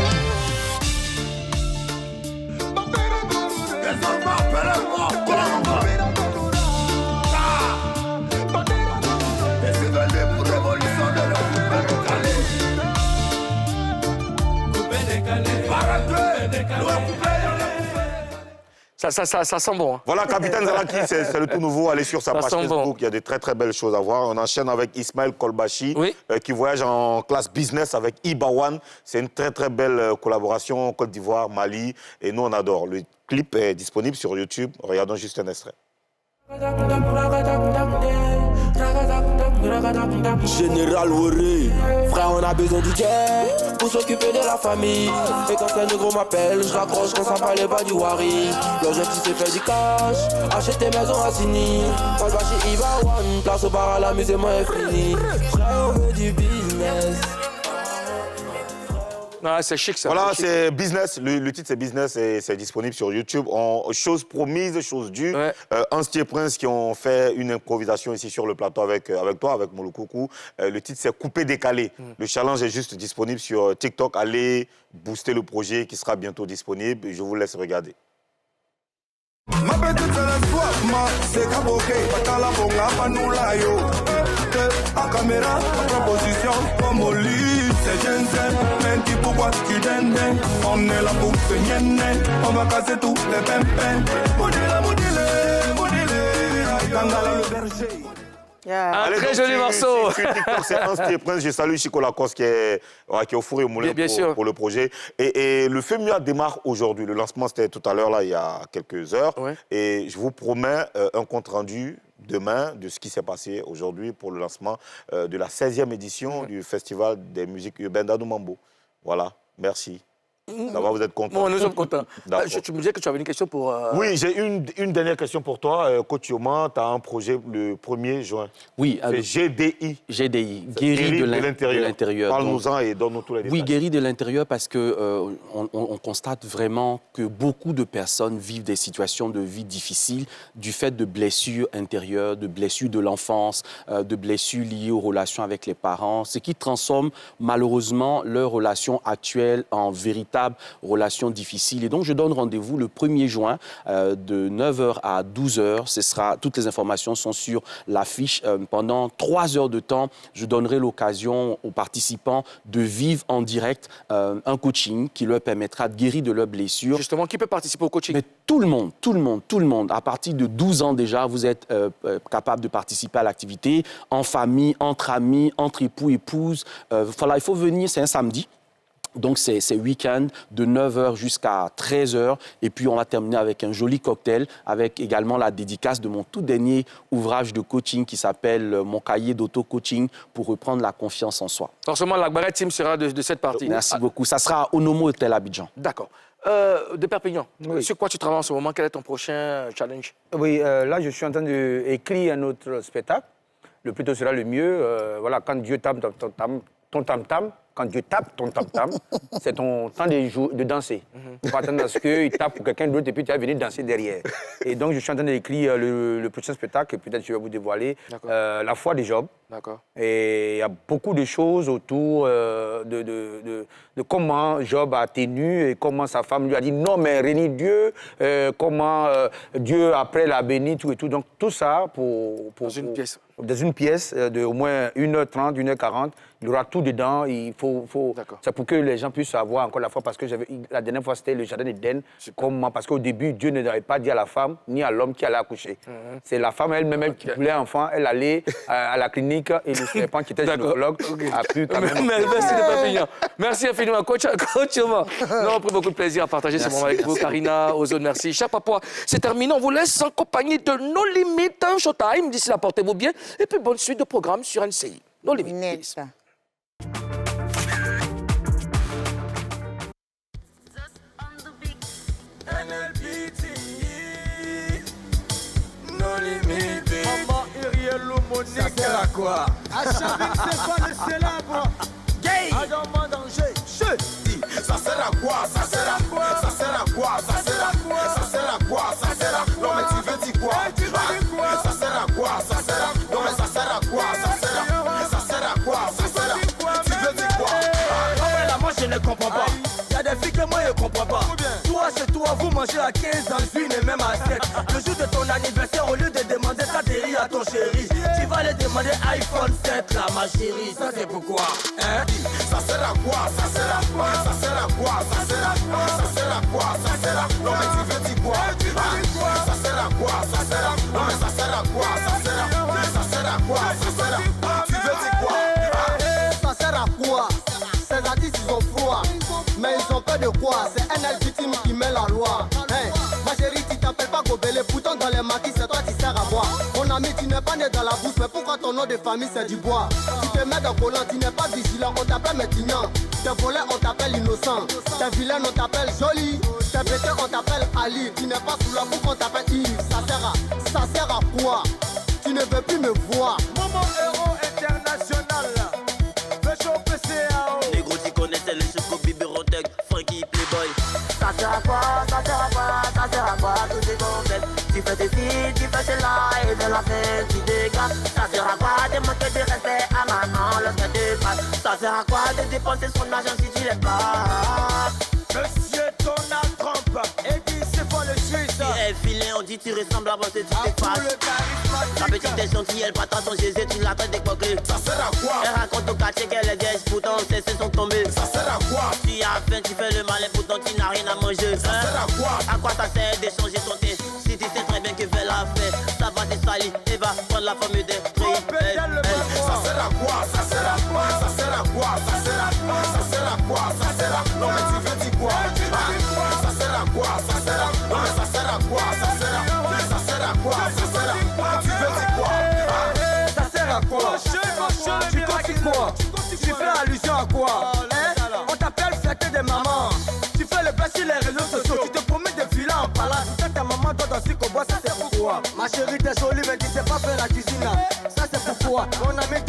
Ça sent bon. Hein. Voilà, Capitaine Zalaki, c'est le tout nouveau. Allez sur sa page Facebook, bon. Il y a de très très belles choses à voir. On enchaîne avec Ismaël Kolbashi, qui voyage en classe business avec Ibawan. C'est une très très belle collaboration, Côte d'Ivoire, Mali, et nous on adore. Le clip est disponible sur YouTube. Regardons juste un extrait. Général Woré, frère on a besoin du jet pour s'occuper de la famille. Et quand un négro m'appelle, je raccroche quand ça parlait pas du Wari. L'objectif c'est faire du cash, acheter maison à Sini. Quand je vais chez Ibawan, place au bar à l'amusement est fini. Frère on veut du business. Ah, c'est chic ça. Voilà, c'est Business. Le titre c'est Business et c'est disponible sur YouTube. Chose promise, chose due. Hans Thier Prince qui ont fait une improvisation ici sur le plateau avec toi, avec Mouloukoukou. Le titre c'est Coupé décalé. Le challenge est juste disponible sur TikTok. Allez booster le projet qui sera bientôt disponible. Je vous laisse regarder. Ma petite c'est l'espoir, c'est Kaboké, Patala Bonga, Panula yo. À caméra, à proposition, comme au lit, c'est Jensen. Mais dis pourquoi tu donnes, on est là pour se nienner, on va casser tous les pimpins. Moudile, Kangala le berger. Un très joli morceau. Sur TikTok, c'est Hans Thier Prince. Je salue Chico Lacoste qui est au four et au moulin pour le projet. Et le FEMUA démarre aujourd'hui. Le lancement, c'était tout à l'heure, là, il y a quelques heures. Et je vous promets un compte-rendu demain de ce qui s'est passé aujourd'hui pour le lancement de la 16e édition du Festival des musiques urbaines d'Adoumambo. Voilà, merci. Ça va, vous êtes content? Bon, nous sommes contents. Tu me disais que tu avais une question pour... Oui, j'ai une dernière question pour toi. Coach Yoma, tu as un projet le 1er juin. Oui. C'est GDI. GDI, Guéri de l'intérieur. Parle-nous-en et donne-nous tous les détails. Oui, Guéri de l'intérieur parce qu'on on constate vraiment que beaucoup de personnes vivent des situations de vie difficiles du fait de blessures intérieures, de blessures de l'enfance, de blessures liées aux relations avec les parents, ce qui transforme malheureusement leurs relations actuelles en véritables relations difficiles. Et donc, je donne rendez-vous le 1er juin de 9h à 12h. Toutes les informations sont sur l'affiche. Pendant 3 heures de temps, je donnerai l'occasion aux participants de vivre en direct un coaching qui leur permettra de guérir de leurs blessures. Justement, qui peut participer au coaching? Mais tout le monde. À partir de 12 ans déjà, vous êtes capable de participer à l'activité en famille, entre amis, entre époux, épouses. Voilà, il faut venir, c'est un samedi. Donc, c'est week-end de 9h jusqu'à 13h. Et puis, on va terminer avec un joli cocktail, avec également la dédicace de mon tout dernier ouvrage de coaching qui s'appelle « Mon cahier d'auto-coaching pour reprendre la confiance en soi ». Forcément, l'Akbaret Team sera de cette partie. Merci beaucoup. Ça sera au Nomo Hotel Abidjan. D'accord. De Perpignan, sur quoi tu travailles en ce moment? Quel est ton prochain challenge? Oui, là, je suis en train d'écrire un autre spectacle. Le plus tôt sera le mieux. Voilà, quand Dieu tame ton tam-tam, Quand Dieu tape ton tam-tam, c'est ton temps de danser. Il faut attendre à ce qu'il tape pour quelqu'un d'autre et puis tu vas venir danser derrière. Et donc, je suis en train d'écrire le prochain spectacle, peut-être je vais vous dévoiler, La foi de Job. D'accord. Et il y a beaucoup de choses autour de comment Job a tenu et comment sa femme lui a dit non, mais réunis Dieu, comment Dieu après l'a béni, tout et tout. Donc, tout ça dans une pièce. Dans une pièce de au moins 1h30, 1h40, il y aura tout dedans. C'est pour que les gens puissent savoir encore la fois, parce que la dernière fois, c'était le jardin d'Éden. Comment, parce qu'au début, Dieu n'avait pas dit à la femme ni à l'homme qui allait accoucher. C'est la femme elle-même qui voulait un enfant. Elle allait à la clinique et le serpent qui était gynécologue a pu quand même... Merci de pas finir. Merci infiniment. Coach Oma, nous avons pris beaucoup de plaisir à partager ce moment avec vous. Karina, Ozone, merci. Cher Papa, c'est terminé. On vous laisse en compagnie de No Limit Showtime. D'ici là, portez-vous bien. Et puis, bonne suite de programme sur NCI. No Limit. Maman Uriel Monique. Ça sert à quoi? À Chavine, c'est quoi le célèbre? Gay. Adam danger. Ça sert à quoi? Ça sert à quoi? Ça sert à quoi? Ça sert à quoi? Ça sert à quoi? Ça sert à quoi? Non mais tu veux dire quoi? Tu veux dire quoi? Ça sert à quoi? Ça sert à quoi? Non mais ça sert à quoi? Ça sert à quoi? Ça sert à quoi? Ça sert à quoi? Tu veux dire quoi? Non mais là moi je ne comprends pas. Y'a des filles que moi je comprends pas. Toi c'est toi, vous mangez à 15 dans une et même à 7. Le jour de ton anniversaire, au lieu de demander ça dérive à ton chéri, tu vas aller demander iPhone 7 là ma chérie. Ça c'est pourquoi? Hein? Ça sert à quoi? Ça sert à quoi? Ça sert à quoi? Ça sert à quoi? Ça sert à quoi? Ça sert à quoi? Non mais tu veux dire quoi? Tu veux dire quoi? Ça sert à quoi? Ça sert à quoi? Non mais ça sert à quoi? Ça sert à quoi? Ça sert à quoi? Ça sert à quoi? Tu veux dire quoi? Ça sert à quoi? Ces artistes ils ont froid, mais ils ont peur de quoi? C'est un légitime qui met la loi. Hey, ma chérie, tu t'appelles pas Gobelé, pourtant dans les maquis c'est toi qui sers à boire. Mon ami, tu n'es pas né dans la bourse, mais pourquoi ton nom de famille c'est du bois? Tu te mets dans collant, tu n'es pas vigilant, on t'appelle Métignan. T'es volé, on t'appelle innocent. T'es vilain, on t'appelle joli. T'es pété, on t'appelle Ali. Tu n'es pas sous la boucle, on t'appelle Yves. Ça sert à quoi? Tu ne veux plus me voir. Moment héros international. Les gros qui connaissaient le Chico, Biberotech, Frankie, Playboy. Ça sert à quoi? Ça sert à quoi? Ça sert à quoi? Tout ce qu'on fait. Tu fais tes filles, tu fais cela et de la fin tu dégages. Ça sert à quoi de manquer de respect à maman lorsque tu passes? Ça sert à quoi de dépenser son argent si tu l'es pas? Monsieur Donald Trump, et dit c'est pas le Suisse. Tu es vilain, on dit tu ressembles à moi, tu t'effaces. La petite est gentille, elle partage son Jésus, tu l'attends d'époquer. Ça sert à quoi? Elle raconte au quartier qu'elle est vieille, pourtant ses seins sont tombés. Ça sert à quoi? Tu as faim, tu fais le malin, pourtant tu n'as rien à manger. Ça sert à quoi? À quoi ça sert de changer ton thé? Si tu sais très bien que fait la fête, ça va te salir et va prendre la forme des prix. Ça sert à quoi? Ça sert à quoi? Ça sert à quoi? Ça sert à quoi? Ça sert à quoi? Ça sert à quoi? Non mais tu veux dire quoi? Ça sert à quoi? Ça sert à quoi? Non mais ça sert à quoi? Ça sert à quoi? Ça sert à quoi? Ça sert à quoi? Tu veux dire quoi? Ça sert à quoi? Tu continues quoi? Tu fais allusion à quoi? On t'appelle fête des mamans. Tu fais le best sur les réseaux sociaux. Tu te promets de filer en palace. Quand ta maman doit danser au bois, ça c'est pourquoi? Ma chérie t'es jolie mais tu sais pas faire la cuisine. Ça c'est pourquoi? Mon ami